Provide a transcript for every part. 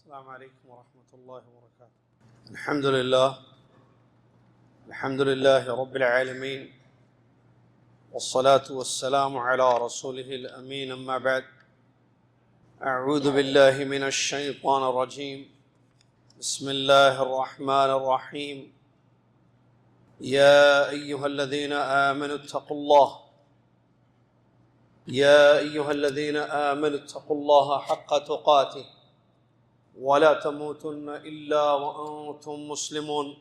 السلام عليكم ورحمة الله وبركاته. الحمد لله رب العالمين، والصلاة والسلام على رسوله الأمين، أما بعد. أعوذ بالله من الشيطان الرجيم. بسم الله الرحمن الرحيم. يا أيها الذين آمنوا اتقوا الله حق تقاته ولا تموتن إلا وأنتم مسلمون.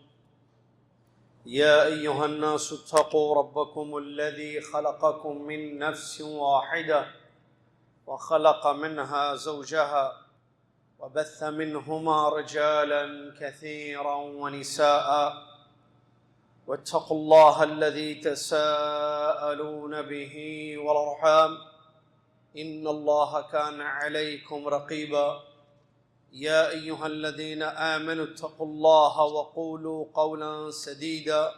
يا أيها الناس اتقوا ربكم الذي خلقكم من نفس واحدة وخلق منها زوجها وبث منهما رجالا كثيرا ونساء، واتقوا الله الذي تساءلون به والأرحام إن الله كان عليكم رقيبا. يا أيها الذين آمنوا اتقوا الله وقولوا قولا سديدا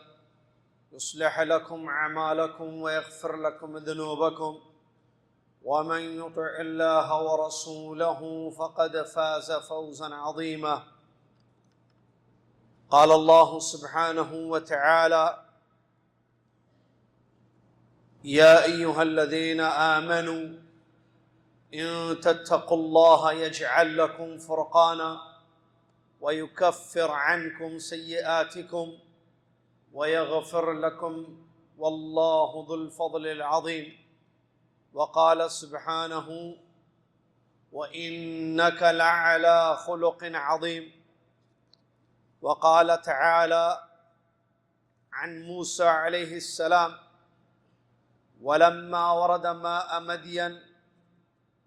يصلح لكم أعمالكم ويغفر لكم ذنوبكم، ومن يطع الله ورسوله فقد فاز فوزا عظيما. قال الله سبحانه وتعالى: يا أيها الذين آمنوا إن تتقوا الله يجعل لكم فرقانا ويكفر عنكم سيئاتكم ويغفر لكم والله ذو الفضل العظيم. وقال سبحانه: وإنك لعلى خلق عظيم. وقال تعالى عن موسى عليه السلام: ولما ورد ماء مدين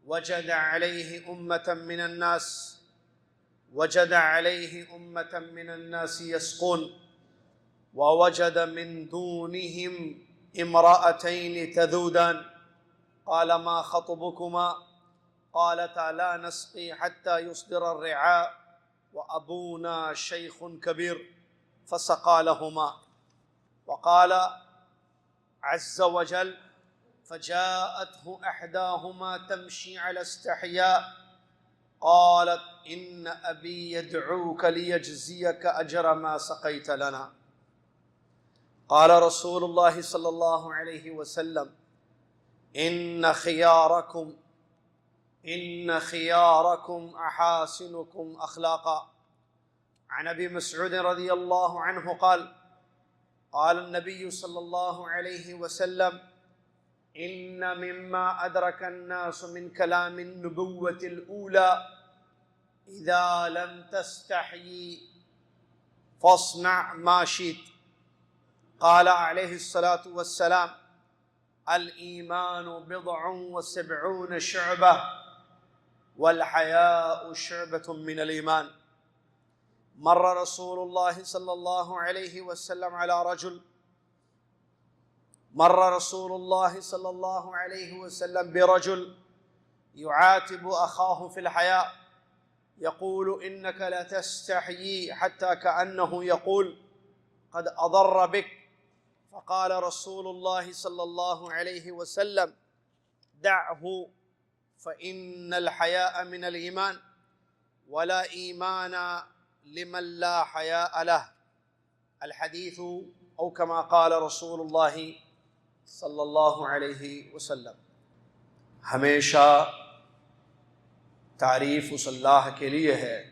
وجد عليه أمة من الناس يسقون، ووجد من دونهم امرأتين تذودان، قال ما خطبكما؟ قالتا لا نسقي حتى يصدر الرعاء وأبونا شيخ كبير، فسقى لهما. وقال عز وجل: فجاءته إحداهما تمشي على استحياء قالت إن أبي يدعوك ليجزيك أجر ما سقيت لنا. قال رسول الله صلى الله عليه وسلم: إن خياركم أحاسنكم أخلاقا. عن أبي مسعود رضي الله عنه قال: قال النبي صلى الله عليه وسلم: إن مما أدرك الناس من كلام النبوة الأولى إذا لم تستحيي فاصنع ما شئت. قال عليه الصلاة والسلام: الإيمان 70 شعبة والحياء شعبة من الإيمان. مر رسول الله صلى الله عليه وسلم برجل يعاتب أخاه في الحياء يقول: إنك لتستحيي، حتى كأنه يقول: قد أضر بك. فقال رسول الله صلى الله عليه وسلم: دعه، فإن الحياء من الإيمان، ولا إيمان لمن لا حياء له. الحديث أو كما قال رسول اللہ صلی اللہ علیہ وسلم. ہمیشہ تعریف اس اللہ کے لیے ہے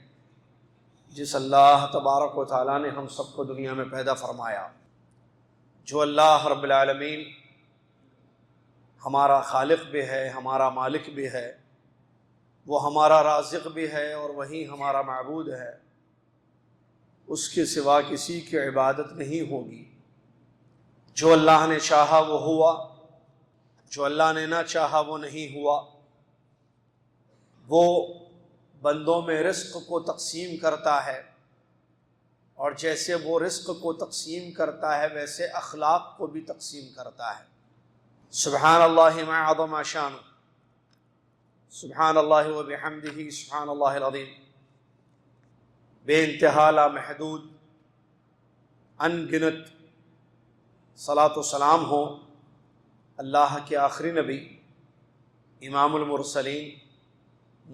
جس اللہ تبارک و تعالیٰ نے ہم سب کو دنیا میں پیدا فرمایا. جو اللہ رب العالمین ہمارا خالق بھی ہے، ہمارا مالک بھی ہے، وہ ہمارا رازق بھی ہے اور وہی ہمارا معبود ہے. اس کے سوا کسی کی عبادت نہیں ہوگی. جو اللہ نے چاہا وہ ہوا، جو اللہ نے نہ چاہا وہ نہیں ہوا. وہ بندوں میں رزق کو تقسیم کرتا ہے، اور جیسے وہ رزق کو تقسیم کرتا ہے ویسے اخلاق کو بھی تقسیم کرتا ہے. سبحان اللہ ما عظم شانہ، سبحان اللہ و بحمدہ، سبحان اللہ العظیم. بے انتہا لامحدود ان گنت صلاۃ و سلام ہو اللہ کے آخری نبی امام المرسلین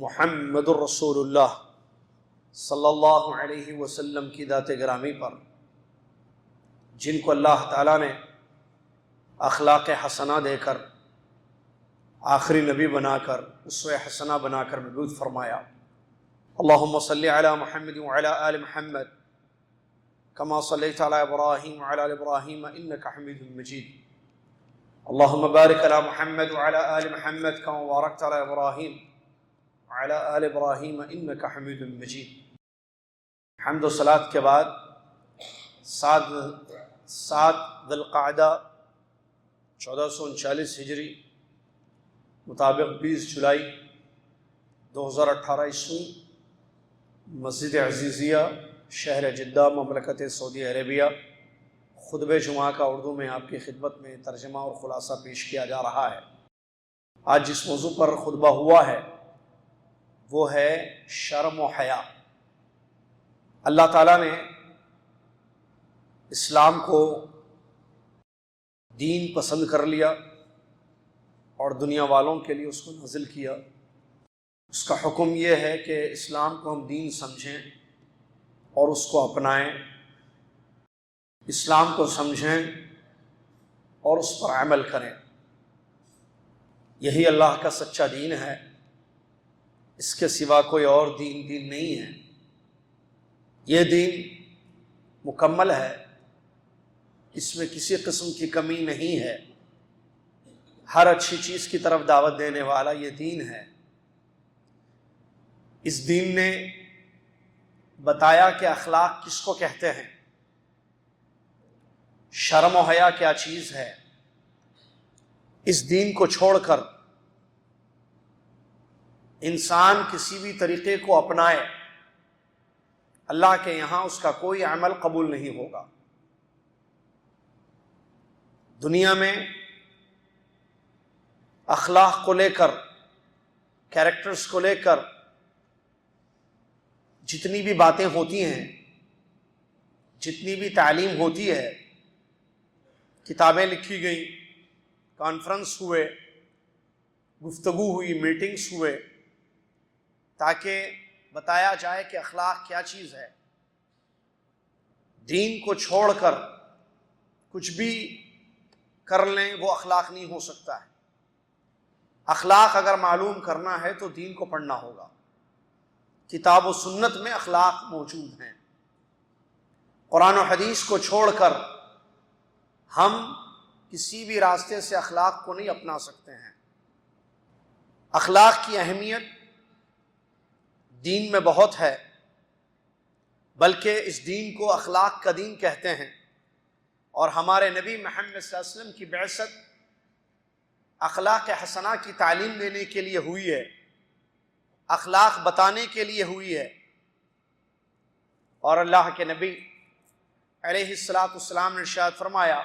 محمد الرسول اللہ صلی اللہ علیہ وسلم کی ذات گرامی پر، جن کو اللہ تعالیٰ نے اخلاق حسنہ دے کر، آخری نبی بنا کر، اسوہ حسنہ بنا کر مبعوث فرمایا۔ اللہم صلی علی محمد وعلی آل محمد کما صلیت علی ابراہیم وعلی آل ابراہیم انک حمید مجید۔ اللہم بارک علی محمد وعلی آل محمد کما بارکت علی ابراہیم وعلی آل ابراہیم انک حمید مجید۔ حمد و صلاۃ کے بعد سات ذی القعدہ 1439 ہجری مطابق 20 جولائی 2018 عیسوی، مسجد عزیزیہ شہر جدہ مملکت سعودی عربیہ، خطبہ جمعہ کا اردو میں آپ کی خدمت میں ترجمہ اور خلاصہ پیش کیا جا رہا ہے۔ آج جس موضوع پر خطبہ ہوا ہے وہ ہے شرم و حیا۔ اللہ تعالیٰ نے اسلام کو دین پسند کر لیا اور دنیا والوں کے لیے اس کو نازل کیا۔ اس کا حکم یہ ہے کہ اسلام کو ہم دین سمجھیں اور اس کو اپنائیں، اسلام کو سمجھیں اور اس پر عمل کریں۔ یہی اللہ کا سچا دین ہے، اس کے سوا کوئی اور دین نہیں ہے۔ یہ دین مکمل ہے، اس میں کسی قسم کی کمی نہیں ہے، ہر اچھی چیز کی طرف دعوت دینے والا یہ دین ہے۔ اس دین نے بتایا کہ اخلاق کس کو کہتے ہیں، شرم و حیا کیا چیز ہے۔ اس دین کو چھوڑ کر انسان کسی بھی طریقے کو اپنائے، اللہ کے یہاں اس کا کوئی عمل قبول نہیں ہوگا۔ دنیا میں اخلاق کو لے کر، کیریکٹرز کو لے کر جتنی بھی باتیں ہوتی ہیں، جتنی بھی تعلیم ہوتی ہے، کتابیں لکھی گئیں، کانفرنس ہوئے، گفتگو ہوئی، میٹنگز ہوئے، تاکہ بتایا جائے کہ اخلاق کیا چیز ہے۔ دین کو چھوڑ کر کچھ بھی کر لیں وہ اخلاق نہیں ہو سکتا ہے۔ اخلاق اگر معلوم کرنا ہے تو دین کو پڑھنا ہوگا۔ کتاب و سنت میں اخلاق موجود ہیں۔ قرآن و حدیث کو چھوڑ کر ہم کسی بھی راستے سے اخلاق کو نہیں اپنا سکتے ہیں۔ اخلاق کی اہمیت دین میں بہت ہے، بلکہ اس دین کو اخلاق کا دین کہتے ہیں، اور ہمارے نبی محمد صلی اللہ علیہ وسلم کی بعثت اخلاق حسنہ کی تعلیم دینے کے لیے ہوئی ہے، اخلاق بتانے کے لیے ہوئی ہے۔ اور اللہ کے نبی علیہ الصلاۃ والسلام نے ارشاد فرمایا،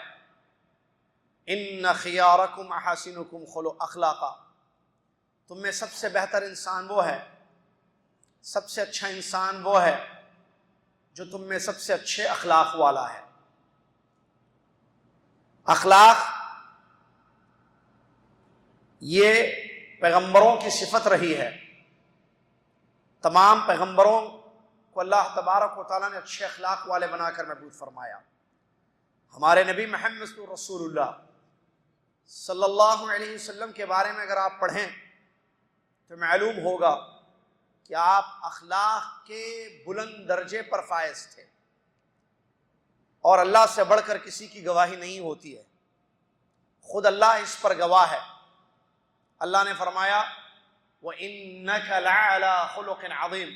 ان خیارکم احاسنکم اخلاقا، تم میں سب سے بہتر انسان وہ ہے، سب سے اچھا انسان وہ ہے جو تم میں سب سے اچھے اخلاق والا ہے۔ اخلاق یہ پیغمبروں کی صفت رہی ہے۔ تمام پیغمبروں کو اللہ تبارک و تعالیٰ نے اچھے اخلاق والے بنا کر مبعوث فرمایا۔ ہمارے نبی محمد رسول اللہ صلی اللہ علیہ وسلم کے بارے میں اگر آپ پڑھیں تو معلوم ہوگا کہ آپ اخلاق کے بلند درجے پر فائز تھے، اور اللہ سے بڑھ کر کسی کی گواہی نہیں ہوتی ہے، خود اللہ اس پر گواہ ہے۔ اللہ نے فرمایا وَإِنَّكَ لَعَلَىٰ خُلُقٍ عَظِيمٍ،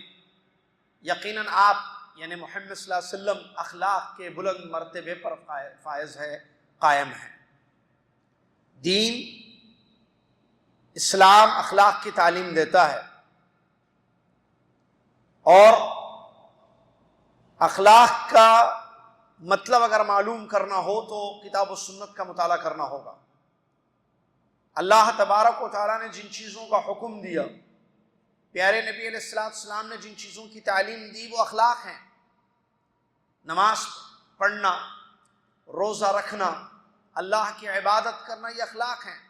یقیناً آپ یعنی محمد صلی اللہ علیہ وسلم اخلاق کے بلند مرتبے پر فائز ہے، قائم ہے۔ دین اسلام اخلاق کی تعلیم دیتا ہے، اور اخلاق کا مطلب اگر معلوم کرنا ہو تو کتاب و سنت کا مطالعہ کرنا ہوگا۔ اللہ تبارک و تعالیٰ نے جن چیزوں کا حکم دیا، پیارے نبی علیہ السلام نے جن چیزوں کی تعلیم دی، وہ اخلاق ہیں۔ نماز پڑھنا، روزہ رکھنا، اللہ کی عبادت کرنا، یہ اخلاق ہیں۔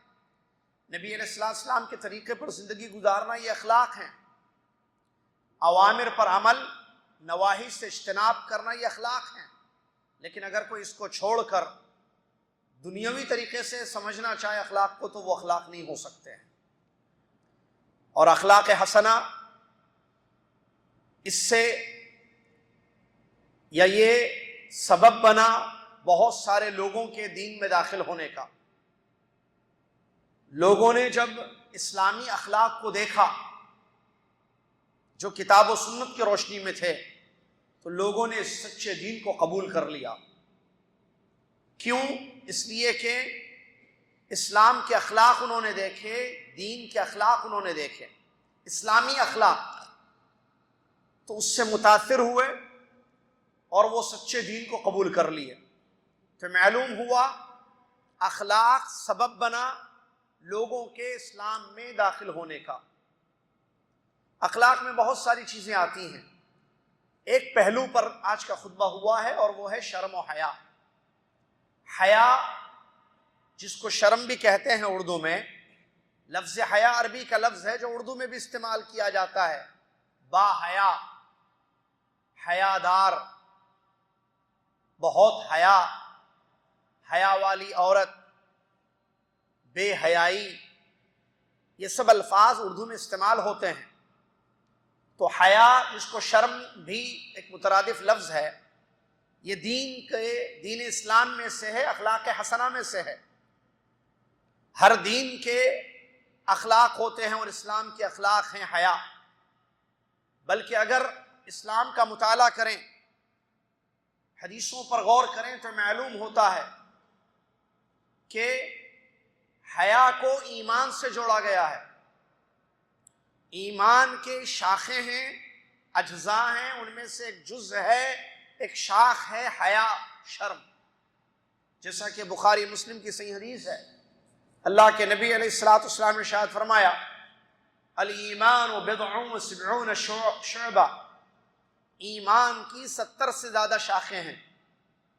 نبی علیہ السلام کے طریقے پر زندگی گزارنا، یہ اخلاق ہیں۔ اوامر پر عمل، نواہی سے اجتناب کرنا یہ اخلاق ہیں، لیکن اگر کوئی اس کو چھوڑ کر دنیاوی طریقے سے سمجھنا چاہے اخلاق کو، تو وہ اخلاق نہیں ہو سکتے ہیں۔ اور اخلاق حسنہ اس سے یا یہ سبب بنا بہت سارے لوگوں کے دین میں داخل ہونے کا۔ لوگوں نے جب اسلامی اخلاق کو دیکھا جو کتاب و سنت کی روشنی میں تھے، تو لوگوں نے اس سچے دین کو قبول کر لیا۔ کیوں؟ اس لیے کہ اسلام کے اخلاق انہوں نے دیکھے، دین کے اخلاق انہوں نے دیکھے، اسلامی اخلاق، تو اس سے متاثر ہوئے اور وہ سچے دین کو قبول کر لیے۔ تو معلوم ہوا اخلاق سبب بنا لوگوں کے اسلام میں داخل ہونے کا۔ اخلاق میں بہت ساری چیزیں آتی ہیں، ایک پہلو پر آج کا خطبہ ہوا ہے اور وہ ہے شرم و حیا۔ حیا جس کو شرم بھی کہتے ہیں اردو میں، لفظ حیا عربی کا لفظ ہے جو اردو میں بھی استعمال کیا جاتا ہے، با حیا، حیادار، بہت حیا، حیا والی عورت، بے حیائی، یہ سب الفاظ اردو میں استعمال ہوتے ہیں۔ تو حیا جس کو شرم بھی ایک مترادف لفظ ہے، یہ دین اسلام میں سے ہے، اخلاق حسنہ میں سے ہے۔ ہر دین کے اخلاق ہوتے ہیں اور اسلام کے اخلاق ہیں حیا۔ بلکہ اگر اسلام کا مطالعہ کریں، حدیثوں پر غور کریں، تو معلوم ہوتا ہے کہ حیا کو ایمان سے جوڑا گیا ہے۔ ایمان کے شاخیں ہیں، اجزاء ہیں، ان میں سے ایک جز ہے، ایک شاخ ہے حیا، شرم۔ جیسا کہ بخاری مسلم کی صحیح حدیث ہے، اللہ کے نبی علیہ الصلوۃ والسلام نے ارشاد فرمایا، الایمان بضع و سبعون شعبہ، ایمان کی 70 سے زیادہ شاخیں ہیں۔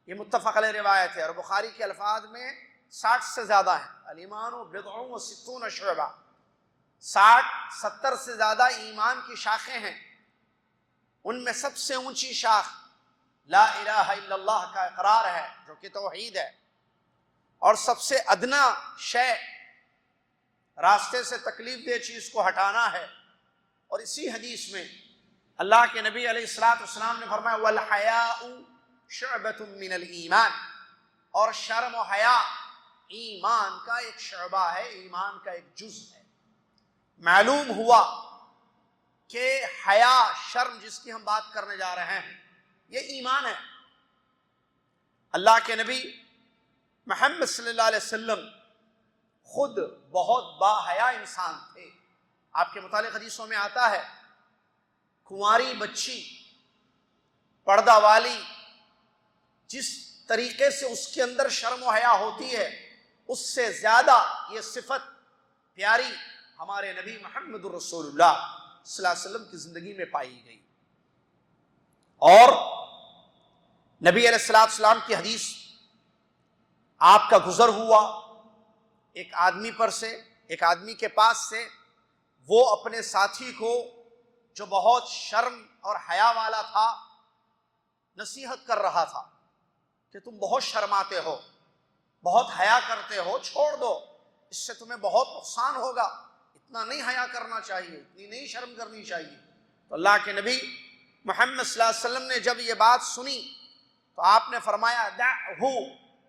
یہ متفق علیہ روایت ہے، اور بخاری کے الفاظ میں 60 سے زیادہ ہیں۔ الایمان بضع و ستون شعبہ، 70 سے زیادہ ایمان کی شاخیں ہیں۔ ان میں سب سے اونچی شاخ لا الہ الا اللہ کا اقرار ہے، جو کہ توحید ہے، اور سب سے ادنا شے راستے سے تکلیف دہ چیز کو ہٹانا ہے۔ اور اسی حدیث میں اللہ کے نبی علیہ الصلوۃ والسلام نے فرمایا والحیاء شعبۃ من الایمان، اور شرم و حیا ایمان کا ایک شعبہ ہے، ایمان کا ایک جز ہے۔ معلوم ہوا کہ حیا، شرم جس کی ہم بات کرنے جا رہے ہیں، یہ ایمان ہے۔ اللہ کے نبی محمد صلی اللہ علیہ وسلم خود بہت با حیا انسان تھے۔ آپ کے متعلق حدیثوں میں آتا ہے، کنواری بچی، پردہ والی، جس طریقے سے اس کے اندر شرم و حیا ہوتی ہے، اس سے زیادہ یہ صفت پیاری ہمارے نبی محمد الرسول اللہ صلی اللہ علیہ وسلم کی زندگی میں پائی گئی۔ اور نبی علیہ الصلوۃ والسلام کی حدیث، آپ کا گزر ہوا ایک آدمی پر سے، ایک آدمی کے پاس سے، وہ اپنے ساتھی کو جو بہت شرم اور حیا والا تھا نصیحت کر رہا تھا کہ تم بہت شرماتے ہو، بہت حیا کرتے ہو، چھوڑ دو، اس سے تمہیں بہت نقصان ہوگا، اتنا نہیں حیا کرنا چاہیے، اتنی نہیں شرم کرنی چاہیے۔ تو اللہ کے نبی محمد صلی اللہ علیہ وسلم نے جب یہ بات سنی تو آپ نے فرمایا دعہ،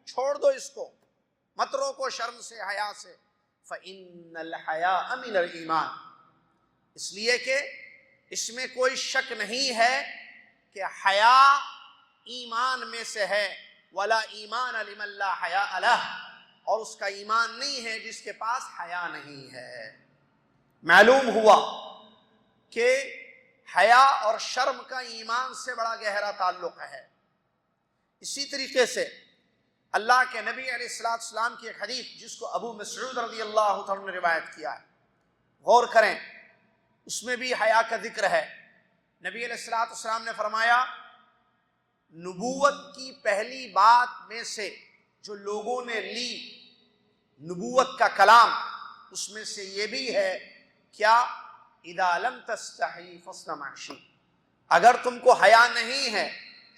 چھوڑ دو اس کو، مت روکو شرم سے، حیا سے، فإن الحیاء من الایمان، اس لیے کہ اس میں کوئی شک نہیں ہے کہ حیا ایمان میں سے ہے، ولا ایمان لمن لا حیاء لہ، اور اس کا ایمان نہیں ہے جس کے پاس حیا نہیں ہے۔ معلوم ہوا کہ حیا اور شرم کا ایمان سے بڑا گہرا تعلق ہے۔ اسی طریقے سے اللہ کے نبی علیہ الصلوۃ والسلام کی ایک حدیث جس کو ابو مسعود رضی اللہ تعالیٰ نے روایت کیا ہے، غور کریں، اس میں بھی حیا کا ذکر ہے۔ نبی علیہ الصلوۃ والسلام نے فرمایا، نبوت کی پہلی بات میں سے جو لوگوں نے لی، نبوت کا کلام، اس میں سے یہ بھی ہے، کیا؟ اذا لم تستحی فاصنع ما شئت، اگر تم کو حیا نہیں ہے،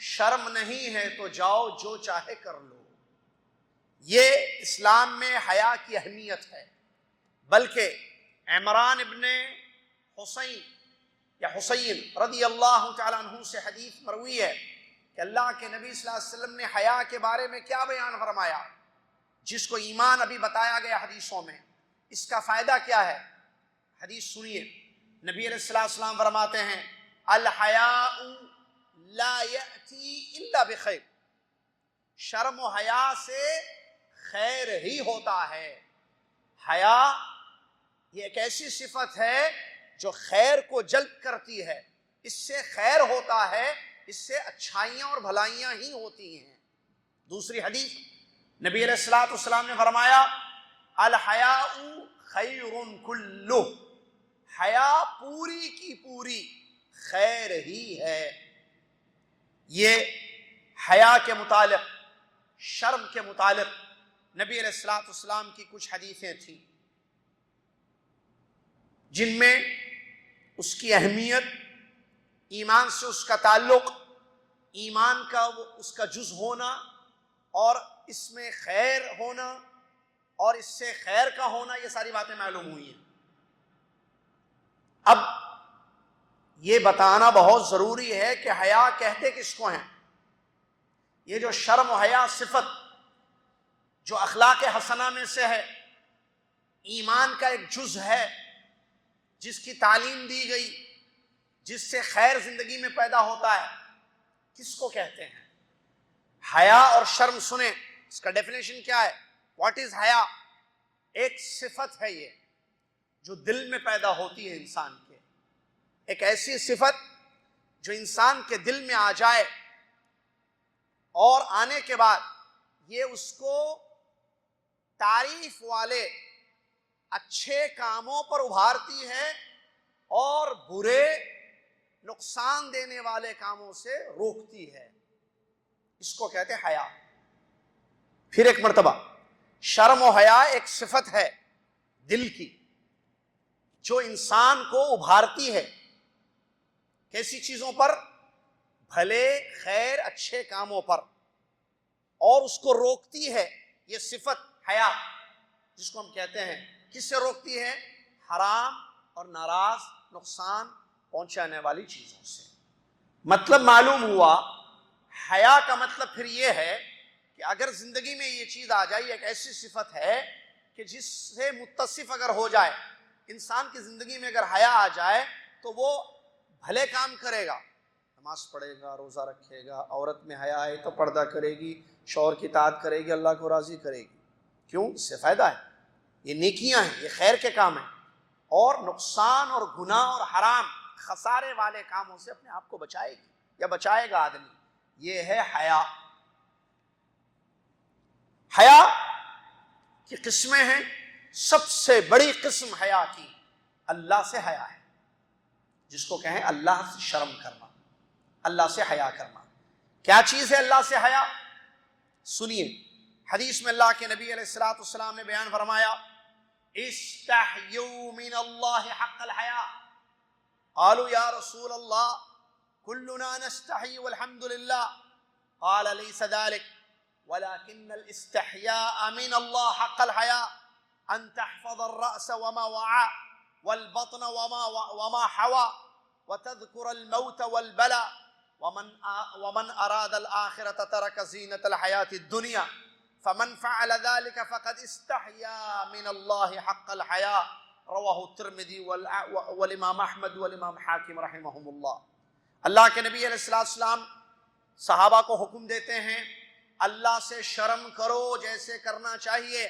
شرم نہیں ہے، تو جاؤ جو چاہے کر لو۔ یہ اسلام میں حیا کی اہمیت ہے۔ بلکہ عمران ابن حسین یا حسین رضی اللہ تعالیٰ عنہ سے حدیث مروی ہے کہ اللہ کے نبی صلی اللہ علیہ وسلم نے حیا کے بارے میں کیا بیان فرمایا، جس کو ایمان ابھی بتایا گیا حدیثوں میں، اس کا فائدہ کیا ہے؟ حدیث سنیے، نبی علیہ الصلوۃ والسلام فرماتے ہیں الحیاء لا یأتی الا بخیر، شرم و حیا سے خیر ہی ہوتا ہے۔ حیا یہ ایک ایسی صفت ہے جو خیر کو جلب کرتی ہے، اس سے خیر ہوتا ہے، اس سے اچھائیاں اور بھلائیاں ہی ہوتی ہیں۔ دوسری حدیث نبی علیہ الصلوۃ والسلام نے فرمایا الحیاء خیر کلہ، حیا پوری کی پوری خیر ہی ہے۔ یہ حیا کے متعلق، شرم کے متعلق نبی علیہ الصلوۃ والسلام کی کچھ حدیثیں تھیں جن میں اس کی اہمیت، ایمان سے اس کا تعلق، ایمان کا اس کا جز ہونا اور اس میں خیر ہونا اور اس سے خیر کا ہونا، یہ ساری باتیں معلوم ہوئی ہیں۔ اب یہ بتانا بہت ضروری ہے کہ حیا کہتے کس کو ہیں؟ یہ جو شرم و حیا صفت جو اخلاق حسنہ میں سے ہے، ایمان کا ایک جز ہے، جس کی تعلیم دی گئی، جس سے خیر زندگی میں پیدا ہوتا ہے، کس کو کہتے ہیں؟ حیا اور شرم سنیں، اس کا ڈیفینیشن کیا ہے؟ واٹ از حیا؟ ایک صفت ہے یہ جو دل میں پیدا ہوتی ہے انسان کے، ایک ایسی صفت جو انسان کے دل میں آ جائے اور آنے کے بعد یہ اس کو تعریف والے اچھے کاموں پر ابھارتی ہے اور برے نقصان دینے والے کاموں سے روکتی ہے، اس کو کہتے ہیں حیا۔ پھر ایک مرتبہ، شرم و حیا ایک صفت ہے دل کی جو انسان کو ابھارتی ہے، کیسی چیزوں پر؟ بھلے خیر اچھے کاموں پر، اور اس کو روکتی ہے یہ صفت حیا، جس کو ہم کہتے ہیں، کس سے روکتی ہے؟ حرام اور ناراض، نقصان پہنچانے والی چیزوں سے۔ مطلب معلوم ہوا، حیا کا مطلب پھر یہ ہے کہ اگر زندگی میں یہ چیز آ جائے، ایک ایسی صفت ہے کہ جس سے متصف اگر ہو جائے انسان کی زندگی میں، اگر حیا آ جائے تو وہ بھلے کام کرے گا، نماز پڑھے گا، روزہ رکھے گا، عورت میں حیا ہے تو پردہ کرے گی، شوہر کی اطاعت کرے گی، اللہ کو راضی کرے گی۔ کیوں؟ اس سے فائدہ ہے، یہ نیکیاں ہیں، یہ خیر کے کام ہیں، اور نقصان اور گناہ اور حرام خسارے والے کاموں سے اپنے آپ کو بچائے گی یا بچائے گا آدمی۔ یہ ہے حیا۔ حیا کی قسمیں ہیں، سب سے بڑی قسم حیا کی اللہ سے حیا ہے، جس کو کہیں اللہ سے شرم کرنا، اللہ سے حیا کرنا۔ کیا چیز ہے اللہ سے حیا؟ سنیے، حدیث میں اللہ کے نبی علیہ الصلوۃ والسلام نے بیان فرمایا استحیوا من اللہ حق الحیا، قالوا یا رسول اللہ کلنا نستحی والحمد للہ، قال لیس ذلك ولكن الاستحياء من الله حق الحياء أن تحفظ الرأس وما وعى والبطن وما حوى وتذكر الموت والبلاء ومن أراد الآخرة ترك زينة الحياة الدنيا فمن فعل ذلك فقد استحيا من الله حق الحياء، رواه الترمذي والإمام أحمد والإمام حاکم رحمهم اللہ۔ اللہ کے نبی علیہ السلام صحابہ کو حکم دیتے ہیں اللہ سے شرم کرو جیسے کرنا چاہیے،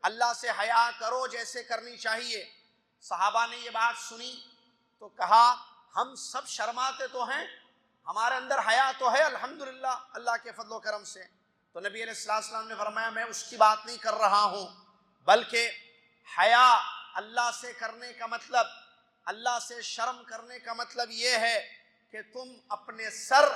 اللہ سے حیا کرو جیسے کرنی چاہیے۔ صحابہ نے یہ بات سنی تو کہا ہم سب شرماتے تو ہیں، ہمارے اندر حیا تو ہے الحمدللہ اللہ کے فضل و کرم سے۔ تو نبی علیہ السلام نے فرمایا میں اس کی بات نہیں کر رہا ہوں، بلکہ حیا اللہ سے کرنے کا مطلب، اللہ سے شرم کرنے کا مطلب یہ ہے کہ تم اپنے سر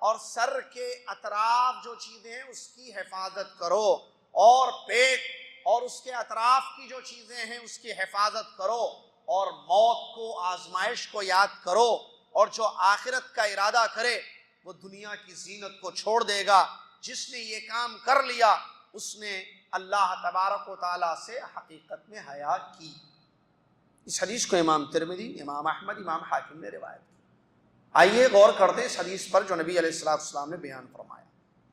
اور سر کے اطراف جو چیزیں ہیں اس کی حفاظت کرو، اور پیٹ اور اس کے اطراف کی جو چیزیں ہیں اس کی حفاظت کرو، اور موت کو، آزمائش کو یاد کرو، اور جو آخرت کا ارادہ کرے وہ دنیا کی زینت کو چھوڑ دے گا۔ جس نے یہ کام کر لیا اس نے اللہ تبارک و تعالیٰ سے حقیقت میں حیا کی۔ اس حدیث کو امام ترمذی، امام احمد، امام حاکم نے روایت کی۔ آئیے غور کرتے ہیں اس حدیث پر جو نبی علیہ السلام نے بیان فرمایا۔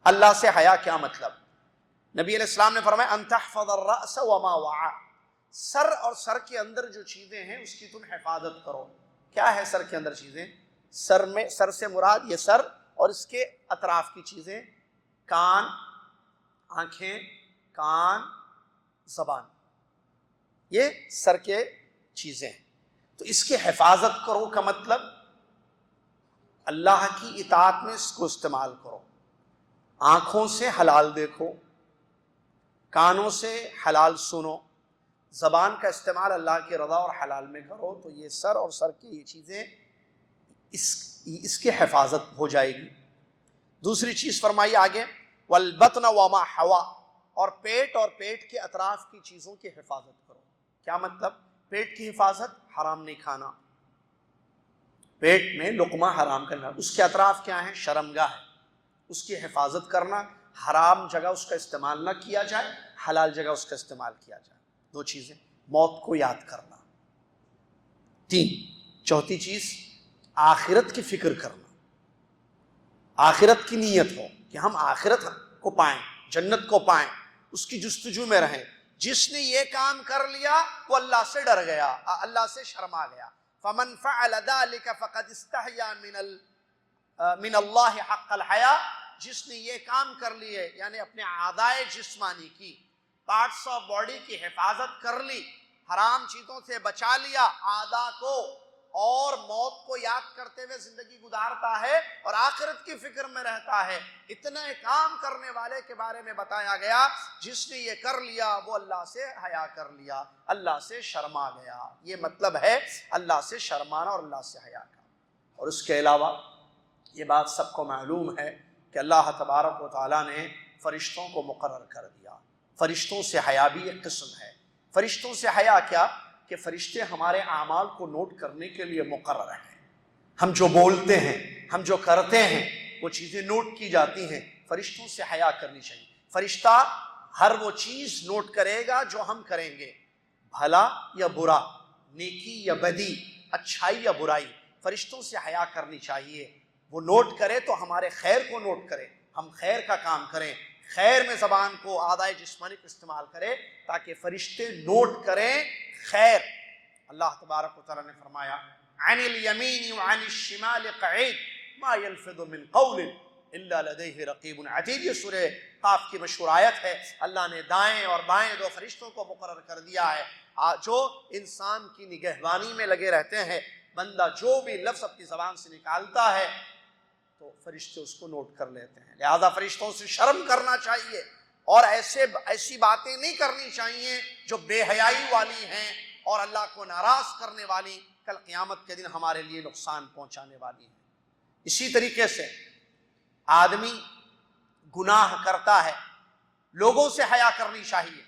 اللہ سے حیا کیا مطلب؟ نبی علیہ السلام نے فرمایا ان تحفظ الرأس وما وعى، سر اور سر کے اندر جو چیزیں ہیں اس کی تم حفاظت کرو۔ کیا ہے سر کے اندر چیزیں؟ سر سے مراد یہ سر اور اس کے اطراف کی چیزیں، کان، آنکھیں، کان، زبان، یہ سر کے چیزیں ہیں۔ تو اس کی حفاظت کرو کا مطلب اللہ کی اطاعت میں اس کو استعمال کرو۔ آنکھوں سے حلال دیکھو، کانوں سے حلال سنو، زبان کا استعمال اللہ کی رضا اور حلال میں کرو، تو یہ سر اور سر کی یہ چیزیں اس کی حفاظت ہو جائے گی۔ دوسری چیز فرمائی آگے والبطن وما حوا، اور پیٹ کے اطراف کی چیزوں کی حفاظت کرو۔ کیا مطلب؟ پیٹ کی حفاظت، حرام نہیں کھانا، پیٹ میں لقمہ حرام کرنا، اس کے اطراف کیا ہے؟ شرمگاہ ہے، اس کی حفاظت کرنا، حرام جگہ اس کا استعمال نہ کیا جائے، حلال جگہ اس کا استعمال کیا جائے۔ دو چیزیں، موت کو یاد کرنا۔ چوتھی چیز آخرت کی فکر کرنا، آخرت کی نیت ہو کہ ہم آخرت کو پائیں، جنت کو پائیں، اس کی جستجو میں رہیں۔ جس نے یہ کام کر لیا وہ اللہ سے ڈر گیا، اللہ سے شرما گیا۔ فمن فعل ذلك فقد استحیا من اللہ حق الحیا، جس نے یہ کام کر لیے یعنی اپنے اعضائے جسمانی کی، پارٹس آف باڈی کی حفاظت کر لی، حرام چیزوں سے بچا لیا اعضاء کو، اور موت کو یاد کرتے ہوئے زندگی گزارتا ہے اور آخرت کی فکر میں رہتا ہے۔ اتنے کام کرنے والے کے بارے میں بتایا گیا جس نے یہ کر لیا وہ اللہ سے حیا کر لیا، اللہ سے شرما گیا۔ یہ مطلب ہے اللہ سے شرمانا اور اللہ سے حیا کرنا۔ اور اس کے علاوہ یہ بات سب کو معلوم ہے کہ اللہ تبارک و تعالیٰ نے فرشتوں کو مقرر کر دیا۔ فرشتوں سے حیا بھی ایک قسم ہے۔ فرشتوں سے حیا کیا کہ فرشتے ہمارے اعمال کو نوٹ کرنے کے لیے مقرر ہیں۔ ہم جو بولتے ہیں، ہم جو کرتے ہیں، وہ چیزیں نوٹ کی جاتی ہیں۔ فرشتوں سے حیا کرنی چاہیے۔ فرشتہ ہر وہ چیز نوٹ کرے گا جو ہم کریں گے، بھلا یا برا، نیکی یا بدی، اچھائی یا برائی، فرشتوں سے حیا کرنی چاہیے۔ وہ نوٹ کرے تو ہمارے خیر کو نوٹ کرے، ہم خیر کا کام کریں، خیر میں زبان کو، اعضائے جسمانی کو استعمال کرے تاکہ فرشتے نوٹ کریں خیر۔ اللہ تبارک و تعالیٰ نے فرمایا عن الیمین وعن الشمال قعید ما یلفظ من قول الا لدیہ رقیب عتید۔ یہ سورہ قاف کی مشہور آیت ہے۔ اللہ نے دائیں اور بائیں دو فرشتوں کو مقرر کر دیا ہے جو انسان کی نگہبانی میں لگے رہتے ہیں۔ بندہ جو بھی لفظ اپنی زبان سے نکالتا ہے تو فرشتے اس کو نوٹ کر لیتے ہیں۔ لہذا فرشتوں سے شرم کرنا چاہیے اور ایسی باتیں نہیں کرنی چاہیے جو بے حیائی والی ہیں اور اللہ کو ناراض کرنے والی، کل قیامت کے دن ہمارے لیے نقصان پہنچانے والی ہیں۔ اسی طریقے سے آدمی گناہ کرتا ہے، لوگوں سے حیا کرنی چاہیے،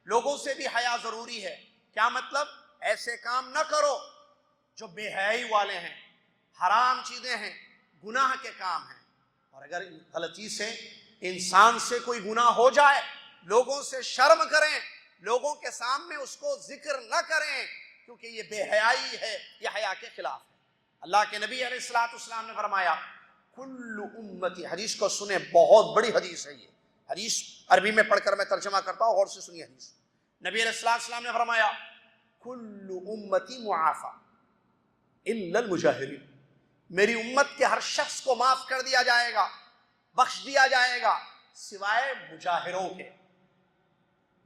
لوگوں سے بھی حیا ضروری ہے۔ کیا مطلب؟ ایسے کام نہ کرو جو بے حیائی والے ہیں، حرام چیزیں ہیں، گناہ کے کام ہیں۔ اور اگر غلطی سے انسان سے کوئی گناہ ہو جائے، لوگوں سے شرم کریں، لوگوں کے سامنے اس کو ذکر نہ کریں، کیونکہ یہ بے حیائی ہے، یہ حیا کے خلاف ہے۔ اللہ کے نبی علیہ الصلوۃ والسلام نے فرمایا کل امتی، حدیث کو سنیں، بہت بڑی حدیث ہے یہ حدیث، عربی میں پڑھ کر میں ترجمہ کرتا ہوں، غور سے سنیے حدیث۔ نبی علیہ الصلوۃ والسلام نے فرمایا کل امتی معافی الا المجاہرین، میری امت کے ہر شخص کو معاف کر دیا جائے گا، بخش دیا جائے گا، سوائے مجاہروں کے۔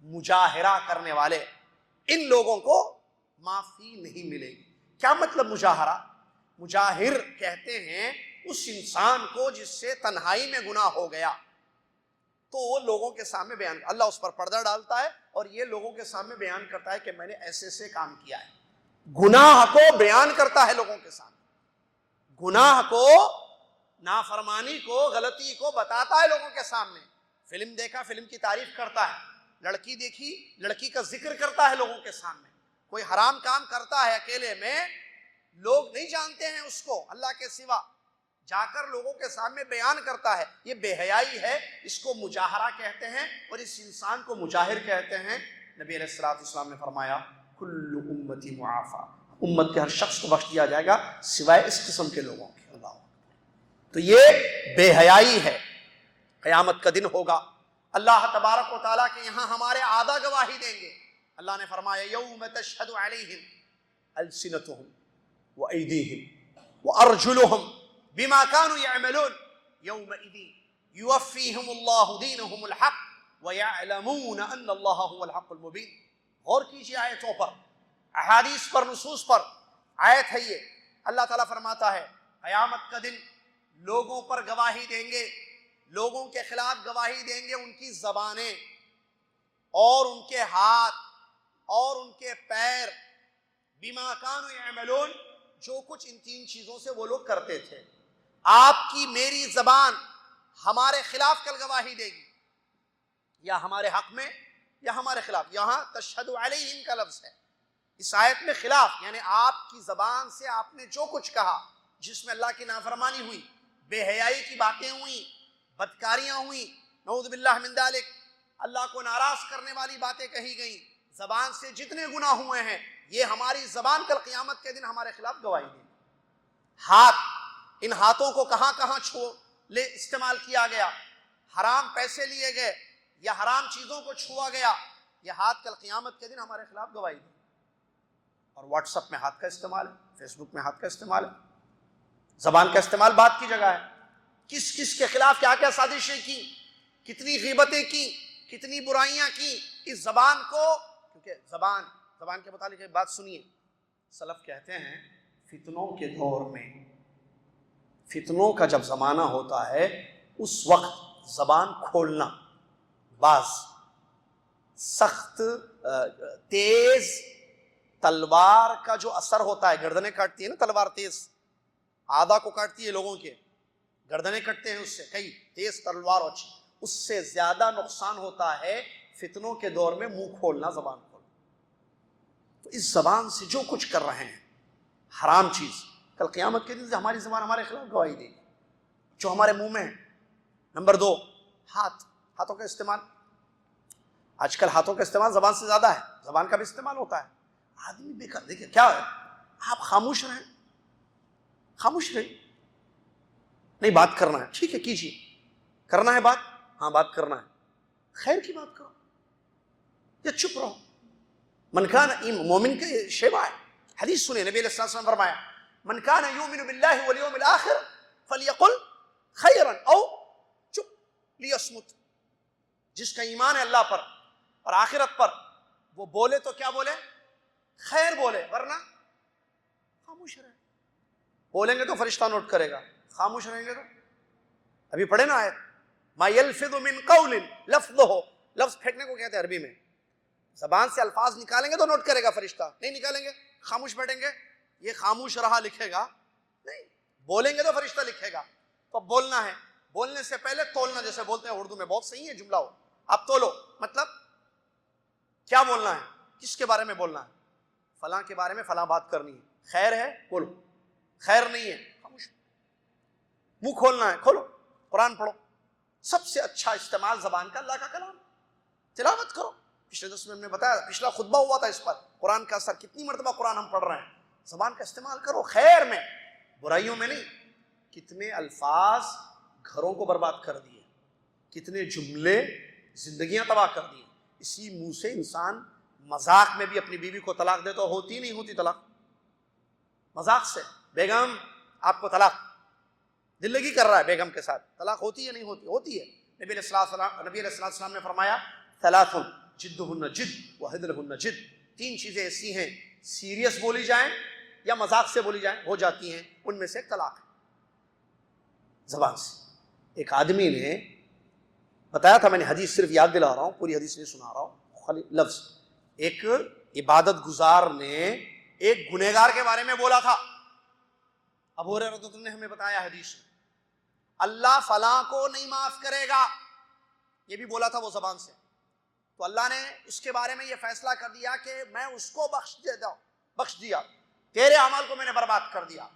مجاہرہ کرنے والے، ان لوگوں کو معافی نہیں ملے گی۔ کیا مطلب مجاہرہ؟ مجاہر کہتے ہیں اس انسان کو جس سے تنہائی میں گناہ ہو گیا تو وہ لوگوں کے سامنے بیان، اللہ اس پر پردہ ڈالتا ہے اور یہ لوگوں کے سامنے بیان کرتا ہے کہ میں نے ایسے سے کام کیا ہے، گناہ کو بیان کرتا ہے لوگوں کے سامنے، گناہ کو، نافرمانی کو، غلطی کو بتاتا ہے لوگوں کے سامنے۔ فلم دیکھا، فلم کی تعریف کرتا ہے، لڑکی دیکھی، لڑکی کا ذکر کرتا ہے لوگوں کے سامنے، کوئی حرام کام کرتا ہے اکیلے میں لوگ نہیں جانتے ہیں اس کو اللہ کے سوا، جا کر لوگوں کے سامنے بیان کرتا ہے، یہ بے حیائی ہے، اس کو مجاہرہ کہتے ہیں اور اس انسان کو مجاہر کہتے ہیں۔ نبی علیہ الصلوۃ والسلام نے فرمایا کل امتی معافی، امت کے ہر شخص کو بخش دیا جائے گا سوائے اس قسم کے لوگوں کے۔ اللہ، تو یہ بے حیائی ہے۔ قیامت کا دن ہوگا، اللہ تبارک و تعالیٰ کے یہاں ہمارے اعضاء گواہی دیں گے۔ اللہ نے فرمایا یوم تشہد علیہم السنتہم وایدیہم وارجلہم بما كانوا يعملون يومئذ يوفيهم الله دينهم الحق ويعلمون ان الله هو الحق المبين۔ غور کیجیے آیتوں پر، احادیث پر، نصوص پر۔ آیت ہے یہ، اللہ تعالیٰ فرماتا ہے قیامت کا دن لوگوں پر گواہی دیں گے، لوگوں کے خلاف گواہی دیں گے ان کی زبانیں اور ان کے ہاتھ اور ان کے پیر، بما كانوا يعملون، جو کچھ ان تین چیزوں سے وہ لوگ کرتے تھے۔ آپ کی میری زبان ہمارے خلاف کل گواہی دے گی، یا ہمارے حق میں یا ہمارے خلاف۔ یہاں تشہد علیہم کا لفظ ہے، اس آیت میں خلاف، یعنی آپ کی زبان سے آپ نے جو کچھ کہا جس میں اللہ کی نافرمانی ہوئی، بے حیائی کی باتیں ہوئیں، بدکاریاں ہوئیں، نعوذ باللہ من ذالک، اللہ کو ناراض کرنے والی باتیں کہی گئیں، زبان سے جتنے گناہ ہوئے ہیں، یہ ہماری زبان کل قیامت کے دن ہمارے خلاف گواہی دے گی۔ ہاتھ، ان ہاتھوں کو کہاں کہاں استعمال کیا گیا، حرام پیسے لیے گئے یا حرام چیزوں کو چھوا گیا، یہ ہاتھ کل قیامت کے دن ہمارے خلاف گواہی دے۔ اور واٹس ایپ میں ہاتھ کا استعمال ہے، فیس بک میں ہاتھ کا استعمال ہے، زبان کا استعمال بات کی جگہ ہے۔ کس کس کے خلاف کیا کیا سازشیں کی، کتنی غیبتیں کی، کتنی برائیاں کی اس زبان کو، کیونکہ زبان کے متعلق ایک بات سنیے، سلف کہتے ہیں فتنوں کے دور میں، فتنوں کا جب زمانہ ہوتا ہے اس وقت زبان کھولنا، بعض سخت تیز تلوار کا جو اثر ہوتا ہے، گردنیں کاٹتی ہے نا تلوار، تیز آدھا کو کاٹتی ہے، لوگوں کے گردنیں کٹتے ہیں اس سے، کئی تیز تلوار ہوتی، اس سے زیادہ نقصان ہوتا ہے فتنوں کے دور میں منہ کھولنا، زبان کھولنا۔ تو اس زبان سے جو کچھ کر رہے ہیں حرام چیز، کل قیامت کے دن سے ہماری زبان ہمارے خلاف گواہی دے گی، جو ہمارے منہ میں ہے۔ نمبر دو، ہاتھوں کا استعمال۔ آج کل ہاتھوں کا استعمال زبان سے زیادہ ہے، زبان کا بھی استعمال ہوتا ہے۔ آدمی بیکار، دیکھیں کیا ہے، آپ خاموش رہیں، خاموش رہیں، نہیں بات کرنا ہے، ٹھیک ہے کیجیے، کرنا ہے بات، ہاں بات کرنا ہے، خیر کی بات کرو یا چپ رہو۔ من کان، مومن کے شیوا ہے، حدیث سنیں، نبی علیہ الصلوۃ والسلام فرمایا من کان یؤمن باللہ والیوم الآخر فلیقل خیرا او چپ لیصمت۔ جس کا ایمان ہے اللہ پر اور آخرت پر، وہ بولے تو کیا بولے، خیر بولے، ورنہ خاموش رہے۔ بولیں گے تو فرشتہ نوٹ کرے گا، خاموش رہیں گے تو، ابھی پڑھے نا آیت، ما یلفظ من قول لفظہ، لفظ پھینکنے کو کہتے ہیں عربی میں، زبان سے الفاظ نکالیں گے تو نوٹ کرے گا فرشتہ، نہیں نکالیں گے خاموش بیٹھیں گے، یہ خاموش رہا لکھے گا نہیں، بولیں گے تو فرشتہ لکھے گا۔ تو بولنا ہے، بولنے سے پہلے تولنا، جیسے بولتے ہیں اردو میں، بہت صحیح ہے جملہ ہو، اب تولو، مطلب کیا بولنا ہے، کس کے بارے میں بولنا ہے، فلاں کے بارے میں فلاں بات کرنی ہے، خیر ہے بولو، خیر نہیں ہے خاموش، منہ کھولنا ہے کھولو، قرآن پڑھو۔ سب سے اچھا استعمال زبان کا اللہ کا کلام، تلاوت کرو۔ پچھلے درس میں ہم نے بتایا، پچھلا خطبہ ہوا تھا اس پر، قرآن کا اثر، کتنی مرتبہ قرآن ہم پڑھ رہے ہیں۔ زبان کا استعمال کرو خیر میں، برائیوں میں نہیں۔ کتنے الفاظ گھروں کو برباد کر دیے، کتنے جملے زندگیاں تباہ کر دی۔ اسی منہ سے انسان مذاق میں بھی اپنی بیوی کو طلاق دے تو ہوتی نہیں ہوتی طلاق، مذاق سے، بیگم آپ کو طلاق، زندگی کر رہا ہے بیگم کے ساتھ، طلاق ہوتی ہے نہیں ہوتی، ہوتی ہے۔ نبی علیہ الصلوۃ والسلام نے فرمایا ثلاث جدہن جد وہزلہن جد، تین چیزیں ایسی ہیں سیریس بولی جائیں یا مذاق سے بولی جائیں ہو جاتی ہیں، ان میں سے ایک طلاق ہے، زبان سے۔ ایک آدمی نے بتایا تھا، میں نے حدیث صرف یاد دلا رہا ہوں، پوری حدیث نہیں سنا رہا ہوں، خالی لفظ۔ ایک عبادت گزار نے ایک گنہگار کے بارے میں بولا تھا، ابو ہریرہ رضی اللہ عنہ نے ہمیں بتایا حدیث میں، اللہ فلاں کو نہیں معاف کرے گا، یہ بھی بولا تھا وہ زبان سے۔ تو اللہ نے اس کے بارے میں یہ فیصلہ کر دیا کہ میں اس کو بخش دیا، تیرے اعمال کو میں نے برباد کر دیا.